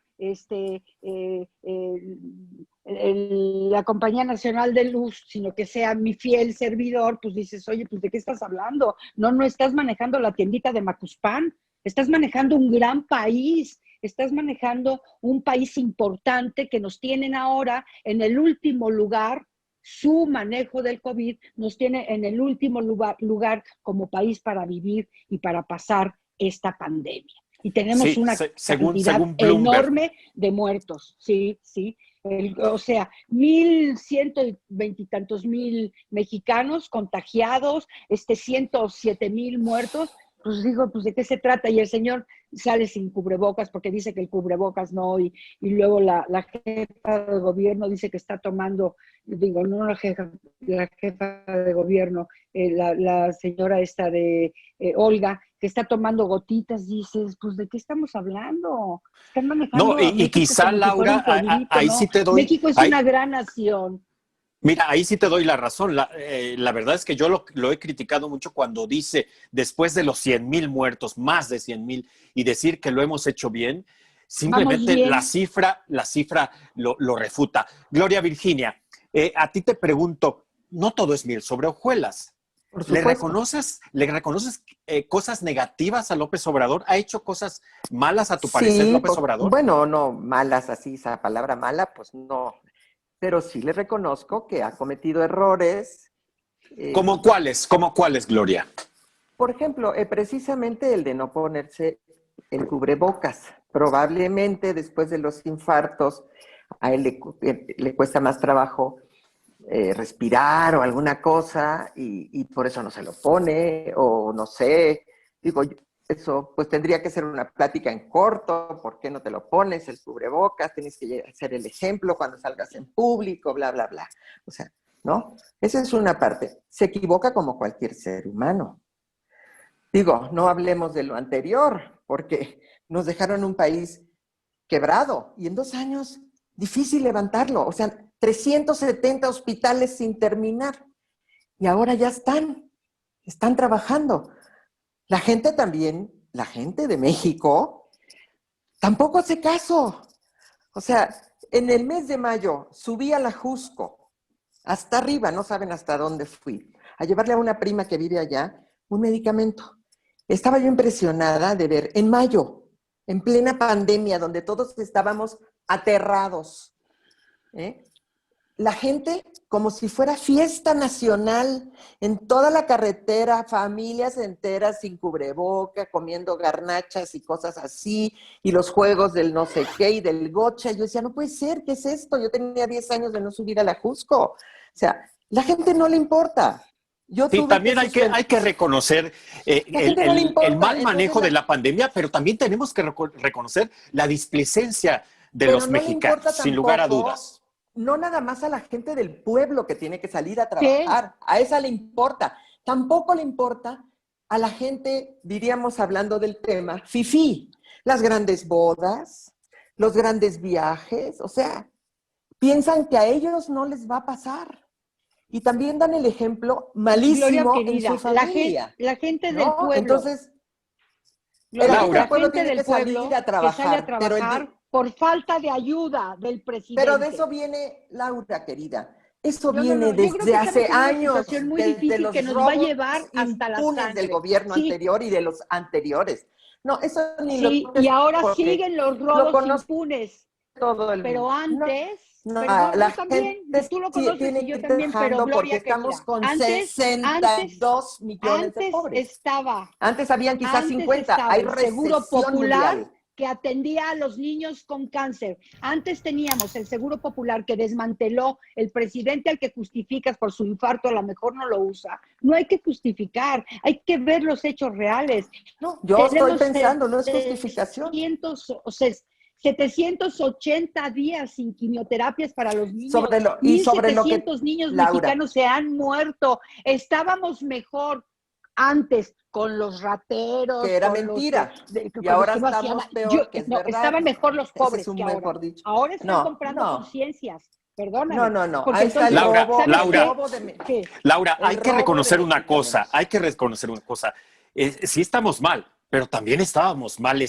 la Compañía Nacional de Luz, sino que sea mi fiel servidor, pues dices, oye, pues ¿de qué estás hablando? No estás manejando la tiendita de Macuspán, estás manejando un gran país, estás manejando un país importante que nos tienen ahora en el último lugar. Su manejo del COVID nos tiene en el último lugar como país para vivir y para pasar esta pandemia. Y tenemos Sí, una según cantidad Bloomberg. enorme de muertos, sí. O sea, 1,120 y tantos mil mexicanos contagiados, 107,000 muertos. Pues digo, pues ¿de qué se trata? Y el señor sale sin cubrebocas porque dice que el cubrebocas no, y luego la jefa de gobierno dice que está tomando, digo, no la jefa de gobierno, la señora esta de Olga, que está tomando gotitas, dices, pues ¿de qué estamos hablando? Están manejando No, a y México quizá, como si fuera un Laura, pueblito, ahí ¿no? sí te doy. México es una gran nación. Mira, ahí sí te doy la razón. La verdad es que yo lo he criticado mucho cuando dice, después de los 100,000 muertos, más de 100,000, y decir que lo hemos hecho bien, Vamos simplemente bien. la cifra lo refuta. Gloria Virginia, a ti te pregunto, no todo es miel sobre hojuelas. Por ¿Le supuesto. reconoces cosas negativas a López Obrador? ¿Ha hecho cosas malas a tu parecer Sí, López Obrador? bueno, no, malas así, esa palabra mala, pues no. Pero sí le reconozco que ha cometido errores. ¿Cómo cuáles? ¿Cómo cuáles, Gloria? Por ejemplo, precisamente el de no ponerse el cubrebocas. Probablemente después de los infartos a él le cuesta más trabajo respirar o alguna cosa y por eso no se lo pone o no sé. Digo, eso pues tendría que ser una plática en corto. ¿Por qué no te lo pones el cubrebocas? Tienes que hacer el ejemplo cuando salgas en público, bla, bla, bla. O sea, ¿no? Esa es una parte. Se equivoca como cualquier ser humano. Digo, no hablemos de lo anterior, porque nos dejaron un país quebrado y en 2 años difícil levantarlo. O sea, 370 hospitales sin terminar y ahora ya están trabajando. La gente también, la gente de México, tampoco hace caso. O sea, en el mes de mayo subí a la Jusco, hasta arriba, no saben hasta dónde fui, a llevarle a una prima que vive allá un medicamento. Estaba yo impresionada de ver en mayo, en plena pandemia, donde todos estábamos aterrados, la gente como si fuera fiesta nacional, en toda la carretera, familias enteras sin cubreboca, comiendo garnachas y cosas así, y los juegos del no sé qué y del gocha. Yo decía, no puede ser, ¿qué es esto? Yo tenía 10 años de no subir a la Jusco. O sea, la gente no le importa. Yo Sí, tuve también que hay que reconocer la gente no le importa. el mal manejo Entonces, de la pandemia, pero también tenemos que reconocer la displicencia de pero los no le mexicanos, importa sin lugar a tampoco, dudas. no nada más a la gente del pueblo que tiene que salir a Sí. trabajar, a esa le importa. Tampoco le importa a la gente, diríamos hablando del tema, fifí, las grandes bodas, los grandes viajes, o sea, piensan que a ellos no les va a pasar. Y también dan el ejemplo Gloria malísimo en querida, su familia. la gente del ¿no? pueblo. Entonces, Gloria, la gente Laura. del pueblo la gente tiene del que salir pueblo a que sale a trabajar, trabajar por falta de ayuda del presidente. pero de eso viene, Laura, querida. Eso No, viene yo creo desde que estamos hace en una años, situación muy desde difícil que los nos va a robos llevar hasta la impunes del sangre. gobierno Sí, anterior y de los anteriores. No, eso ni lo sí, y toques ahora porque siguen los lo robos conoce impunes. todo el Pero mundo. antes, No, perdón, la yo también, gente tú lo conoces y tiene yo que ir también, pero trabajando porque Gloria estamos querida, con antes 62 millones de pobres. estaba Antes habían quizás 50, hay el Seguro recesión Popular mundial. que atendía a los niños con cáncer. Antes teníamos el Seguro Popular que desmanteló el presidente al que justificas por su infarto, a lo mejor no lo usa. No hay que justificar, hay que ver los hechos reales. No, yo estoy Tenemos pensando, no es justificación. 780 días sin quimioterapias para los niños. Sobre lo que, niños Laura, mexicanos se han muerto. Estábamos mejor antes con los rateros. que era mentira. Y ahora estamos peor, que es verdad. Estaban mejor los pobres es un que mejor ahora. dicho. Ahora están comprando conciencias. Perdóname. No. Porque Ahí está el Laura, robo, Laura, el robo de, Laura, el hay que robo reconocer de una cosa, medicamentos. hay que reconocer una cosa. Sí estamos mal, pero también estábamos mal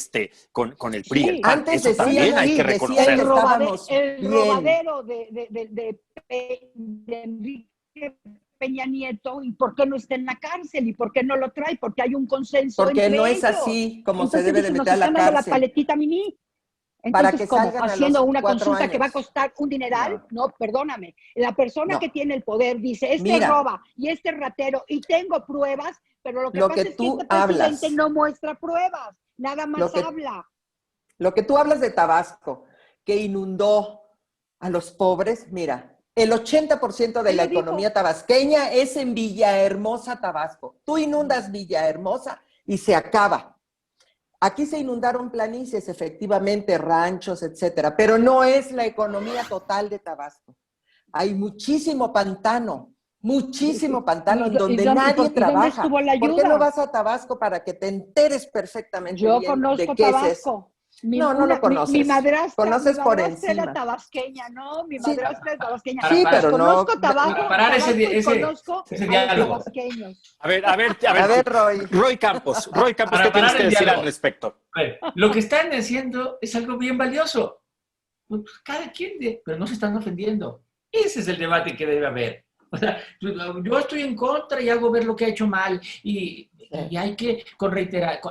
con el PRI y el PAN. Antes Eso decían también hay así, que decían reconocerlo. que estábamos el bien. robadero de Enrique Peña Nieto, ¿y por qué no está en la cárcel? ¿Y por qué no lo trae? Porque hay un consenso Porque entre no es ellos. así como Entonces, se debe de nos meter a la están dando la cárcel. paletita mini. Para Entonces, que ¿cómo? salgan a Haciendo los una 4 consulta que va a años. costar un dineral. No, perdóname. La persona No. que tiene el poder dice, este Mira, roba y este ratero, y tengo pruebas, pero lo que lo pasa que es que tú este presidente hablas. no muestra pruebas, nada más habla. Lo que tú hablas de Tabasco, que inundó a los pobres, mira, el 80% de la economía tabasqueña es en Villahermosa, Tabasco. Tú inundas Villahermosa y se acaba. Aquí se inundaron planicies, efectivamente, ranchos, etcétera, pero no es la economía total de Tabasco. Hay muchísimo pantano en donde nadie trabaja. ¿Por qué no vas a Tabasco para que te enteres perfectamente Yo bien conozco de qué Tabasco. es eso? No lo conoces. Mi madrastra, conoces por encima. era tabasqueña, ¿no? Mi madrastra era tabasqueña. Sí, pero no. Conozco Tabasco, parar ese conozco ese a diálogo. los tabasqueños. A ver, Roy Campos, ¿qué Para tienes parar que el decir diálogo. al respecto? A ver, lo que están haciendo es algo bien valioso. Pues cada quien, pero no se están ofendiendo. Ese es el debate que debe haber. O sea, yo estoy en contra y hago ver lo que ha hecho mal y hay que,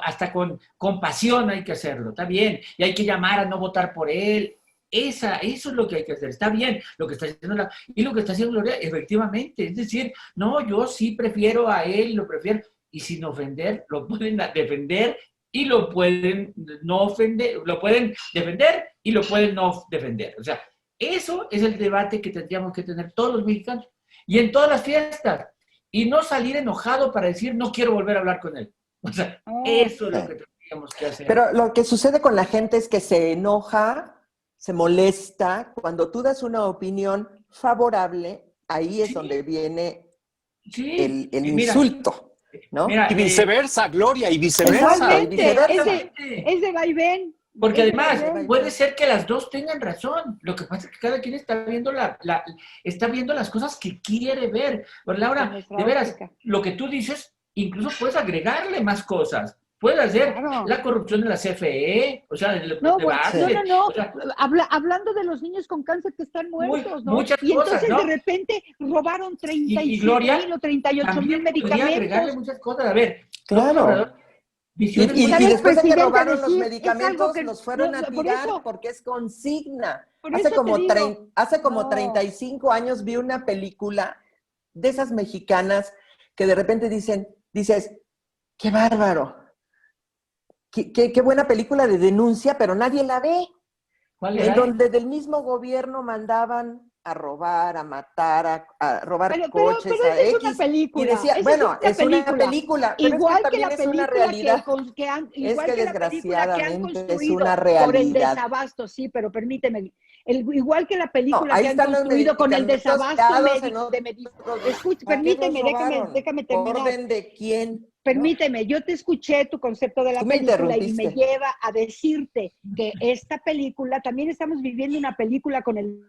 hasta con compasión hay que hacerlo, está bien. Y hay que llamar a no votar por él. Eso es lo que hay que hacer, está bien. Lo que está haciendo y lo que está haciendo Gloria, efectivamente. Es decir, no, yo sí prefiero a él, lo prefiero. Y sin ofender, lo pueden defender y lo pueden no ofender, lo pueden defender y lo pueden no defender. O sea, eso es el debate que tendríamos que tener todos los mexicanos y en todas las fiestas. Y no salir enojado para decir, no quiero volver a hablar con él. O sea, eso es lo que tendríamos que hacer. Pero lo que sucede con la gente es que se enoja, se molesta. Cuando tú das una opinión favorable, ahí es donde viene el insulto. ¿No? Mira, y viceversa, Gloria, y viceversa. Es de vaivén. Porque además puede ser que las dos tengan razón. Lo que pasa es que cada quien está viendo está viendo las cosas que quiere ver. Pero Laura, de veras, lo que tú dices, incluso puedes agregarle más cosas. Puedes hacer la corrupción de la CFE, o sea, no. O sea, hablando de los niños con cáncer que están muertos, ¿no? Muchas y entonces cosas, ¿no? De repente robaron 35,000 o 38,000 medicamentos. Agregarle muchas cosas. A ver, claro. Y después de que robaron los medicamentos, los fueron a tirar porque es consigna. Hace como 35 años vi una película de esas mexicanas que de repente dices, qué bárbaro. Qué buena película de denuncia, pero nadie la ve. ¿Cuál en donde del mismo gobierno mandaban a robar, a matar, a robar coches, pero a X. Es una película. Y decía, bueno, es una película, pero igual es que también es una realidad. Es que desgraciadamente es una realidad. Por el desabasto, sí, pero permíteme. Igual que la película que han construido con el desabasto de medicamentos. Escucha, permíteme, déjame terminar. ¿Por orden de quién? Permíteme, yo te escuché tu concepto de la película y me lleva a decirte que esta película, también estamos viviendo una película con el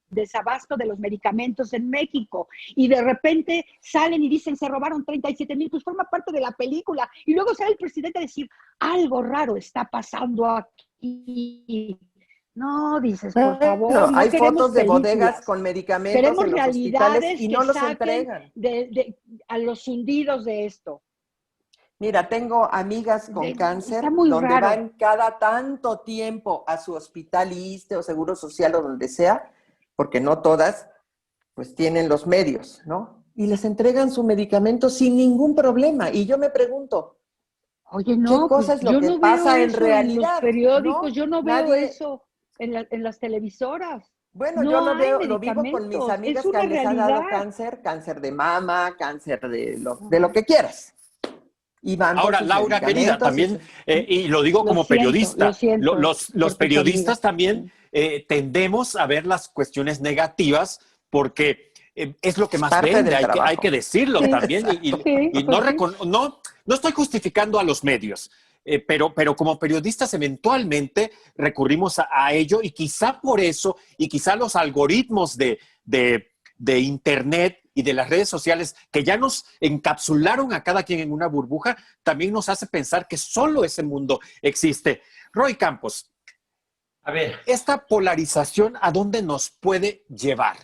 desabasto de los medicamentos en México y de repente salen y dicen se robaron 37,000, pues forma parte de la película y luego sale el presidente a decir algo raro está pasando aquí. No, dices, por favor. No hay fotos de bodegas con medicamentos queremos en los hospitales y no los entregan. A los hundidos de esto. Mira, tengo amigas con cáncer donde van cada tanto tiempo a su hospital ISSSTE o Seguro Social o donde sea, porque no todas, pues tienen los medios, ¿no? Y les entregan su medicamento sin ningún problema. Y yo me pregunto, oye, no, ¿qué cosa es lo que pasa en realidad? En los periódicos, yo no veo eso en las televisoras. Bueno, yo lo vivo con mis amigas que les ha dado cáncer de mama, cáncer de lo que quieras. Y van por Ahora, sus Laura, querida, medicamentos también, y lo digo Lo como siento, periodista, lo siento, los por tu periodistas pérdida. también tendemos a ver las cuestiones negativas porque es lo que Es más parte vende, del hay trabajo. que decirlo Sí. también. Sí, Y pues sí. no estoy justificando a los medios, pero como periodistas eventualmente recurrimos a ello y quizá por eso, y quizá los algoritmos de Internet y de las redes sociales que ya nos encapsularon a cada quien en una burbuja, también nos hace pensar que solo ese mundo existe. Roy Campos, A ver, esta polarización, ¿a dónde nos puede llevar?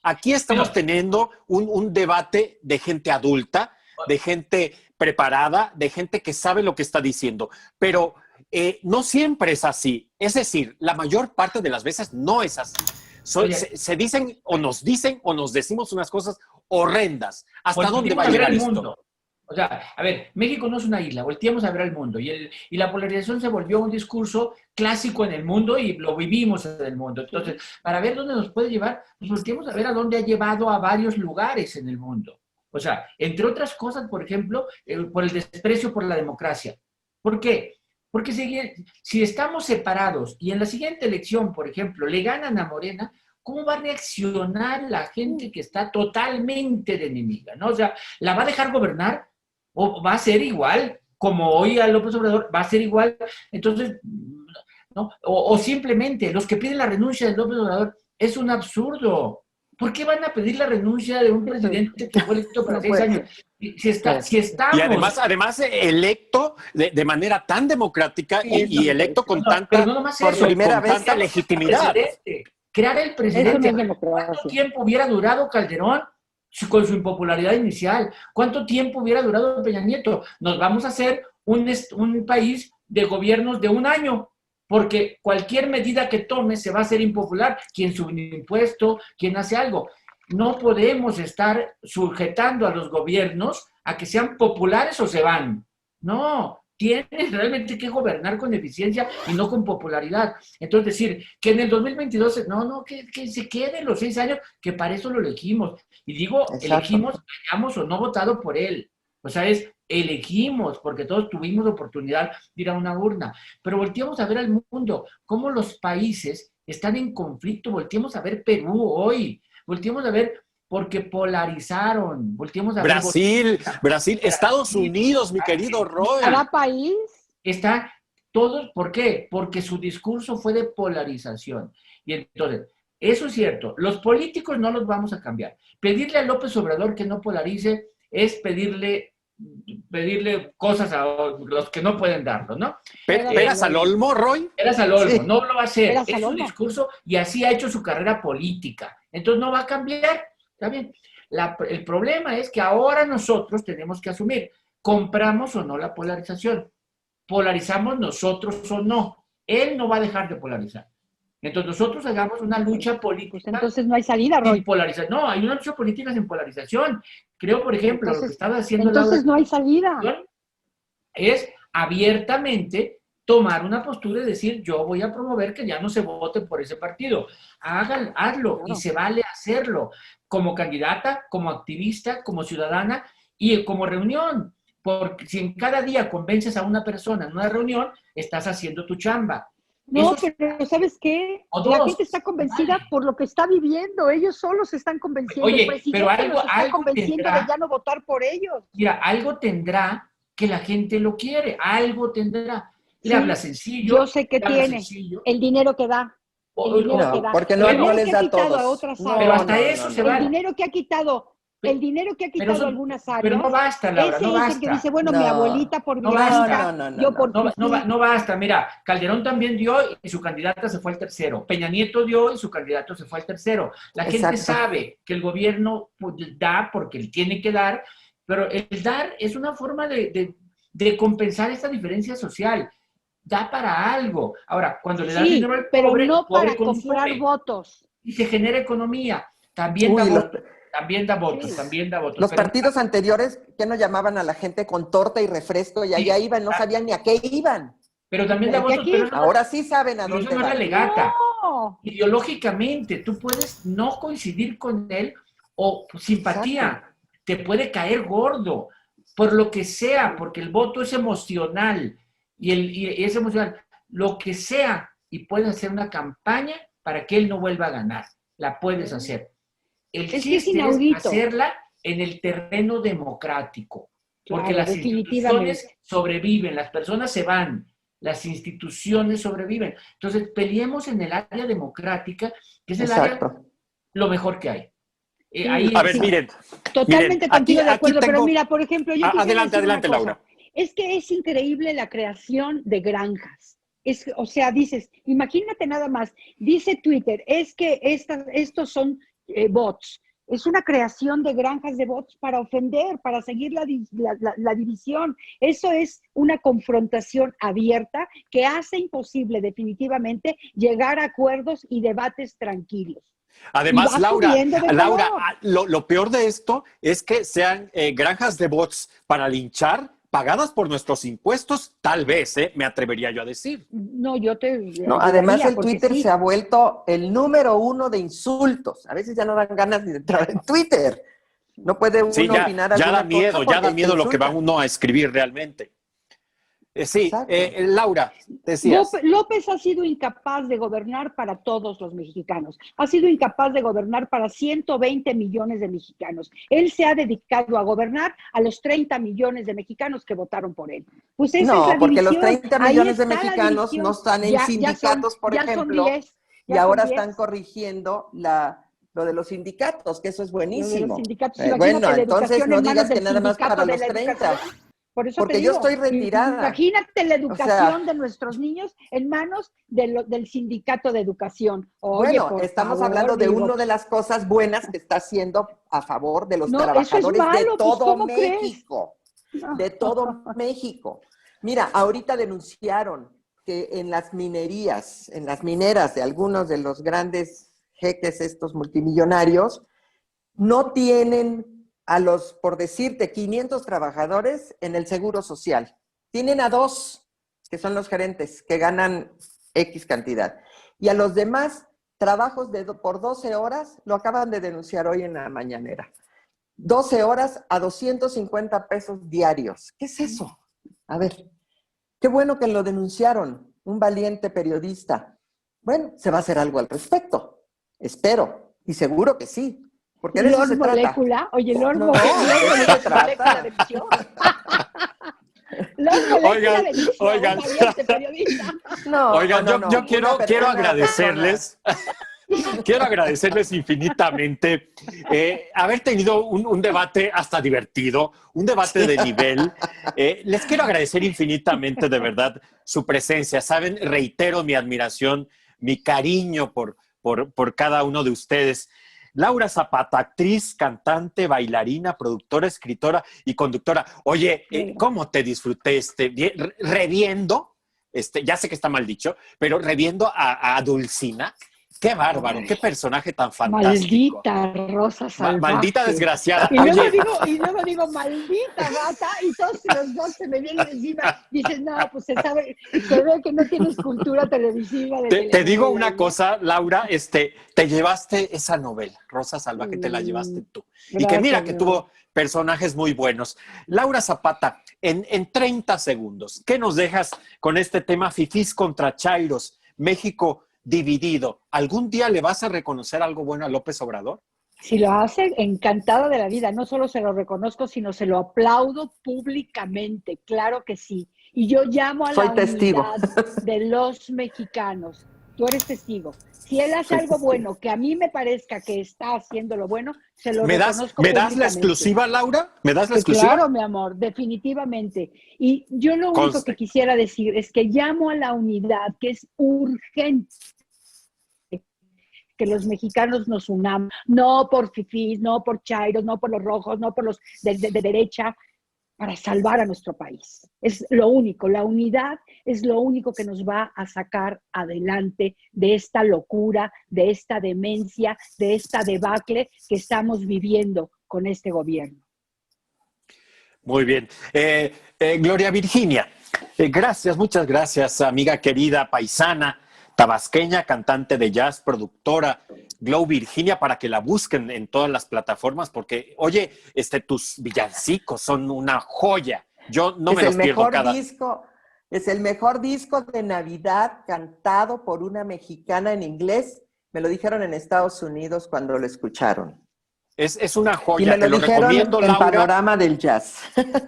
Aquí estamos bueno, teniendo un debate de gente adulta, de gente preparada, de gente que sabe lo que está diciendo, pero no siempre es así. Es decir, la mayor parte de las veces no es así. oye, Se dicen o nos decimos unas cosas horrendas. ¿Hasta dónde volteemos va a a ver llegar al esto? mundo. O sea, a ver, México no es una isla, volteemos a ver al mundo. Y la polarización se volvió un discurso clásico en el mundo y lo vivimos en el mundo. Entonces, para ver dónde nos puede llevar, pues volteemos a ver a dónde ha llevado a varios lugares en el mundo. O sea, entre otras cosas, por ejemplo, por el desprecio por la democracia. ¿Por qué? Porque si estamos separados y en la siguiente elección, por ejemplo, le ganan a Morena, ¿cómo va a reaccionar la gente que está totalmente de enemiga? ¿No? O sea, ¿la va a dejar gobernar? ¿O va a ser igual? Como hoy a López Obrador, va a ser igual. Entonces, ¿no? O simplemente los que piden la renuncia de López Obrador es un absurdo. ¿Por qué van a pedir la renuncia de un presidente que fue electo para No 6 puede años? Si estamos... Y además electo de manera tan democrática Sí, y electo con pero tanta, no nomás por eso, primera vez, tanta legitimidad. Crear el Eso no presidente. es ¿Cuánto democracia. tiempo hubiera durado Calderón con su impopularidad inicial? ¿Cuánto tiempo hubiera durado Peña Nieto? Nos vamos a hacer un país de gobiernos de un año, porque cualquier medida que tome se va a hacer impopular. Quien sube un impuesto, quien hace algo. No podemos estar sujetando a los gobiernos a que sean populares o se van. No, tienes realmente que gobernar con eficiencia y no con popularidad. Entonces decir que en el 2022, que se queden los 6 años, que para eso lo elegimos. Y digo, Exacto. elegimos, hayamos o no votado por él. O sea, elegimos, porque todos tuvimos oportunidad de ir a una urna. Pero volteamos a ver al mundo, cómo los países están en conflicto. Volteamos a ver Perú hoy. Volteemos a ver porque polarizaron. Volteemos a ver Brasil, Estados Unidos, mi querido Roy. Cada país. está todos, ¿por qué? Porque su discurso fue de polarización. Y entonces, eso es cierto, los políticos no los vamos a cambiar. Pedirle a López Obrador que no polarice es pedirle cosas a los que no pueden darlo, ¿no? ¿Peras al olmo, Roy? Eras al olmo, Sí. no lo va a hacer, Eras es al su olmo. discurso y así ha hecho su carrera política. Entonces no va a cambiar, ¿está bien? El problema es que ahora nosotros tenemos que asumir, ¿compramos o no la polarización? ¿Polarizamos nosotros o no? Él no va a dejar de polarizar. Entonces nosotros hagamos una lucha política. Pues entonces no hay salida, Roy. Sin polarización. No, hay una lucha política sin polarización. Creo, por ejemplo, lo que estaba haciendo Entonces no hay salida. es abiertamente tomar una postura y decir, yo voy a promover que ya no se vote por ese partido. Hazlo, Claro. y se vale hacerlo, como candidata, como activista, como ciudadana y como reunión. Porque si en cada día convences a una persona en una reunión, estás haciendo tu chamba. No, Eso- pero ¿sabes qué? O La dos, gente está convencida vale. por lo que está viviendo. Ellos solos se están convenciendo. Oye, El presidente pero algo- los está algo convenciendo tendrá. de ya no votar por ellos. Mira, algo tendrá que la gente lo quiere, algo tendrá. Le Sí, habla sencillo. Yo sé que le habla tiene sencillo. el dinero que da. O- El dinero o- que da. porque El no dinero les que da ha a quitado todos. a otras No, áreas. Pero hasta eso se El vale. dinero que ha quitado, el dinero que ha Pero quitado son- algunas áreas. pero no basta, Laura, ese no es el basta. que dice, bueno, No, mi abuelita por no Bianca, basta. yo por No basta. Mira, Calderón también dio y su candidata se fue al tercero. Peña Nieto dio y su candidato se fue al tercero. La gente Exacto. sabe que el gobierno pues, da porque él tiene que dar, pero el dar es una forma de compensar esta diferencia social. Da para algo. Ahora, cuando le das Sí, dinero al pero pobre, no el pobre para consume comprar votos. y se genera economía. También da Uy, votos. También da votos, Sí. también da votos. Los Pero- partidos anteriores, ¿qué no llamaban a la gente con torta y refresco? Y allá iban, no sabían ni a qué iban. Pero también da Pero que votos, aquí- pero eso no- Ahora sí saben a pero eso dónde no es la van. legata. No. Ideológicamente, tú puedes no coincidir con él o simpatía, te puede caer gordo, por lo que sea, porque el voto es emocional y es emocional, lo que sea, y puedes hacer una campaña para que él no vuelva a ganar. La puedes hacer. El Es que es chiste es inaudito. hacerla en el terreno democrático, porque Claro, las definitivamente. instituciones sobreviven, las personas se van, las instituciones sobreviven. Entonces, peleemos en el área democrática, que es el área Exacto. lo mejor que hay. Sí, Ahí A ver, sí, miren, totalmente miren, contigo de aquí acuerdo, pero tengo... mira, por ejemplo, yo quisiera Adelante, decir una adelante, cosa. Laura. Es que es increíble la creación de granjas. O sea, dices, imagínate nada más, dice Twitter, es que estos son bots. Es una creación de granjas de bots para ofender, para seguir la división. Eso es una confrontación abierta que hace imposible definitivamente llegar a acuerdos y debates tranquilos. Además, Y va Laura, subiendo de Laura, color. lo peor de esto es que sean granjas de bots para linchar, pagadas por nuestros impuestos, tal vez, me atrevería yo a decir. No, yo te No, además ayudaría, el porque Twitter sí. se ha vuelto el número 1 de insultos. A veces ya no dan ganas de entrar en Twitter. No puede uno Sí, opinar ya alguna da miedo, cosa ya porque da miedo te lo que va insultan. uno a escribir realmente. Sí, Exacto. Laura, decías. López ha sido incapaz de gobernar para todos los mexicanos. Ha sido incapaz de gobernar para 120 millones de mexicanos. Él se ha dedicado a gobernar a los 30 millones de mexicanos que votaron por él. Pues esa es No, la porque los división. 30 Ahí millones de está la mexicanos no división. están en sindicatos, por Ya son ejemplo, 10. y ahora están corrigiendo lo de los sindicatos, que eso es Lo de los buenísimo. sindicatos. Bueno, Imagínate la entonces educación no en manos digas que del nada más sindicato para de los la 30, educación. Por eso te porque yo digo, estoy retirada. imagínate la O educación sea, de nuestros niños en manos del sindicato de educación. Oye, bueno, por estamos favor, hablando de digo, una de las cosas buenas que está haciendo a favor de los no, eso es trabajadores de malo, pues todo ¿cómo crees? México. No. De todo México. Mira, ahorita denunciaron que en las minerías, en las mineras de algunos de los grandes jeques estos multimillonarios, no tienen a los, por decirte, 500 trabajadores en el Seguro Social. Tienen a 2, que son los gerentes, que ganan X cantidad. Y a los demás, trabajos por 12 horas, lo acaban de denunciar hoy en la mañanera. 12 horas a 250 pesos diarios. ¿Qué es eso? A ver, qué bueno que lo denunciaron, un valiente periodista. Bueno, se va a hacer algo al respecto. Espero, y seguro que sí. Porque de eso Lord se trata. Molécula, oye, Lord No, Molécula, de eso se trata. denunció. Lord Molécula Oigan, denunció, oigan. un valiente periodista. No, Oigan, no, no, yo quiero una persona- agradecerles. Quiero agradecerles infinitamente haber tenido un debate hasta divertido, un debate de nivel. Les quiero agradecer infinitamente, de verdad, su presencia. Saben, reitero mi admiración, mi cariño por cada uno de ustedes. Laura Zapata, actriz, cantante, bailarina, productora, escritora y conductora. Oye, ¿cómo te disfruté reviendo? Ya sé que está mal dicho, pero reviendo a Dulcina. Qué bárbaro, qué personaje tan fantástico. Maldita Rosa Salvaje. Maldita desgraciada. Y luego, Oye, digo, maldita gata, y todos los dos se me vienen encima. Dices, no, pues se ve que no tienes cultura televisiva. te digo una cosa, Laura, te llevaste esa novela, Rosa Salvaje, te la llevaste tú. Gracias, Y que mira que Dios. tuvo personajes muy buenos. Laura Zapata, en 30 segundos, ¿qué nos dejas con este tema fifís contra chairos, México dividido? ¿Algún día le vas a reconocer algo bueno a López Obrador? Si lo hace, encantada de la vida. No solo se lo reconozco, sino se lo aplaudo públicamente. Claro que sí. Y yo llamo a Soy la testigo. unidad de los mexicanos. Tú eres testigo. Si él hace Soy algo testigo. bueno, que a mí me parezca que está haciendo lo bueno, se lo ¿Me das reconozco la públicamente. exclusiva, Laura? ¿Me das la Sí, exclusiva? claro, mi amor, definitivamente. Y yo lo único Conste. que quisiera decir es que llamo a la unidad, que es urgente que los mexicanos nos unamos, no por fifís, no por chairos, no por los rojos, no por los de derecha, para salvar a nuestro país. Es lo único, la unidad es lo único que nos va a sacar adelante de esta locura, de esta demencia, de esta debacle que estamos viviendo con este gobierno. Muy bien. Gloria Virginia, gracias, muchas gracias, amiga querida, paisana. tabasqueña, cantante de jazz, productora, Glow Virginia, para que la busquen en todas las plataformas, porque, oye, tus villancicos son una joya. Yo no me los pierdo cada... Es el mejor disco de Navidad cantado por una mexicana en inglés. Me lo dijeron en Estados Unidos cuando lo escucharon. Es una joya. Y me te lo recomiendo, en Laura. Panorama del Jazz.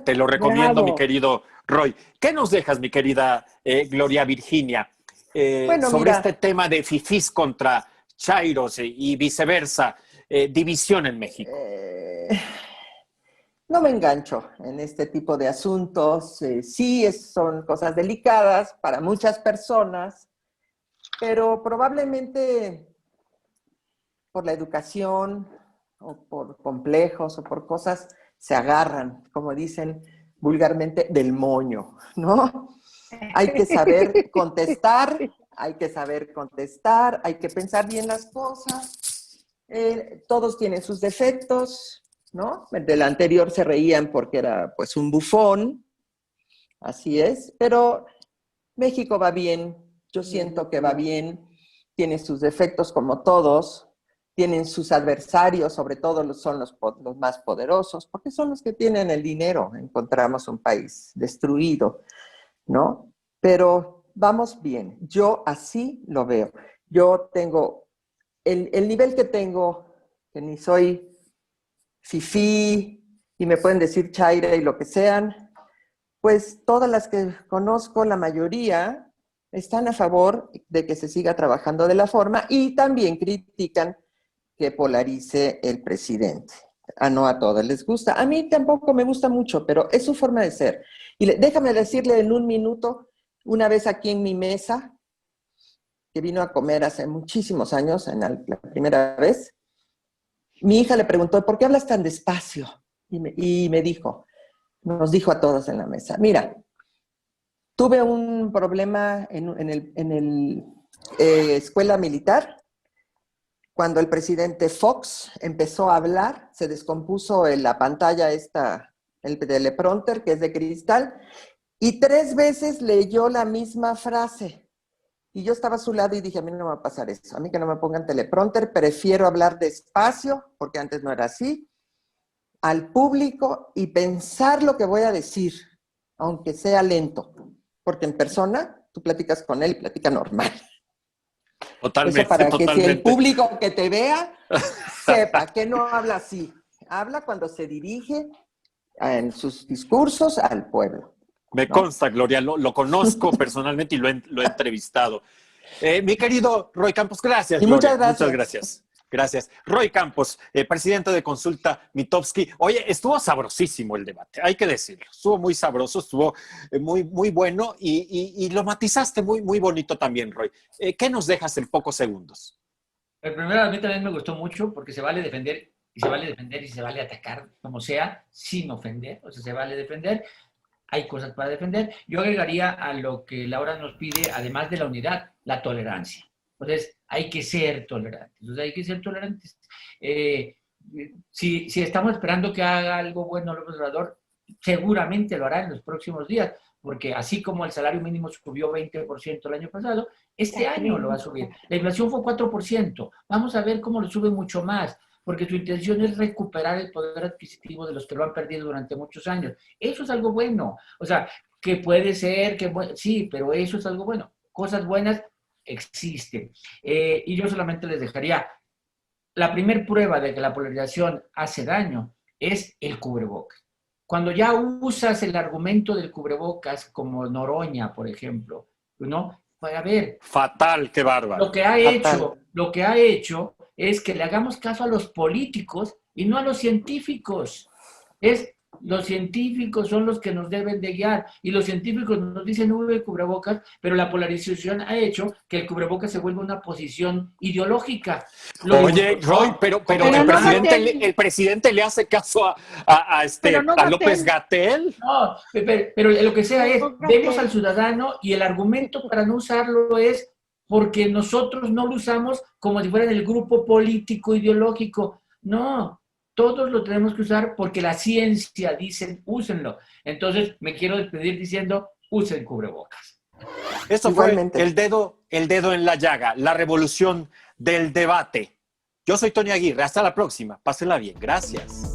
Te lo recomiendo, Bravo. mi querido Roy. ¿Qué nos dejas, mi querida Gloria Virginia, Bueno, sobre mira, este tema de fifís contra chairos y viceversa, división en México? No me engancho en este tipo de asuntos. Sí, son cosas delicadas para muchas personas, pero probablemente por la educación o por complejos o por cosas se agarran, como dicen vulgarmente, del moño, ¿no? Hay que saber contestar, hay que pensar bien las cosas. Todos tienen sus defectos, ¿no? Del anterior se reían porque era pues un bufón, así es, pero México va bien, yo siento que va bien, tiene sus defectos como todos, tienen sus adversarios, sobre todo son los más poderosos, porque son los que tienen el dinero. Encontramos un país destruido, ¿no? Pero vamos bien, yo así lo veo. Yo tengo el nivel que tengo, que ni soy fifí, y me pueden decir chaira y lo que sean, pues todas las que conozco, la mayoría, están a favor de que se siga trabajando de la forma y también critican que polarice el presidente. No a todos les gusta. A mí tampoco me gusta mucho, pero es su forma de ser. Y déjame decirle en un minuto, una vez aquí en mi mesa, que vino a comer hace muchísimos años, la primera vez, mi hija le preguntó, ¿por qué hablas tan despacio? Y me dijo, nos dijo a todos en la mesa, mira, tuve un problema en el escuela militar. Cuando el presidente Fox empezó a hablar, se descompuso la pantalla esta, el teleprompter, que es de cristal, y 3 veces leyó la misma frase. Y yo estaba a su lado y dije, a mí no me va a pasar eso. A mí que no me pongan teleprompter, prefiero hablar despacio, porque antes no era así, al público y pensar lo que voy a decir, aunque sea lento. Porque en persona, tú platicas con él y platica normal. Totalmente, Eso para totalmente. que si el público que te vea sepa que no habla así. Habla cuando se dirige en sus discursos al pueblo. Me ¿no? consta, Gloria, lo conozco personalmente y lo he entrevistado. Mi querido Roy Campos, gracias, Y Gloria. muchas gracias. Muchas gracias. Gracias. Roy Campos, presidente de Consulta Mitofsky. Oye, estuvo sabrosísimo el debate, hay que decirlo. Estuvo muy sabroso, estuvo muy, muy bueno y lo matizaste muy, muy bonito también, Roy. ¿Qué nos dejas en pocos segundos? El primero, a mí también me gustó mucho porque se vale defender y se vale atacar como sea sin ofender, o sea, se vale defender. Hay cosas para defender. Yo agregaría a lo que Laura nos pide, además de la unidad, la tolerancia. Entonces, hay que ser tolerantes. Si estamos esperando que haga algo bueno López Obrador, seguramente lo hará en los próximos días, porque así como el salario mínimo subió 20% el año pasado, este año lo va a subir. La inflación fue 4%. Vamos a ver cómo lo sube mucho más, porque su intención es recuperar el poder adquisitivo de los que lo han perdido durante muchos años. Eso es algo bueno. O sea, que puede ser, sí, pero eso es algo bueno. Cosas buenas existen. Y yo solamente les dejaría, la primer prueba de que la polarización hace daño es el cubrebocas. Cuando ya usas el argumento del cubrebocas, como Noroña, por ejemplo, ¿no? A ver. Fatal, qué bárbaro. Lo que ha hecho es que le hagamos caso a los políticos y no a los científicos. Los científicos son los que nos deben de guiar y los científicos nos dicen el cubrebocas, pero la polarización ha hecho que el cubrebocas se vuelva una posición ideológica. Oye, Roy, pero el presidente le hace caso a López-Gatell. No, pero lo que sea es, vemos al ciudadano y el argumento para no usarlo es porque nosotros no lo usamos como si fuera el grupo político ideológico. No, todos lo tenemos que usar porque la ciencia dice, úsenlo. Entonces, me quiero despedir diciendo, usen cubrebocas. Esto Igualmente. fue el dedo en la llaga, la revolución del debate. Yo soy Tony Aguirre. Hasta la próxima. Pásenla bien. Gracias.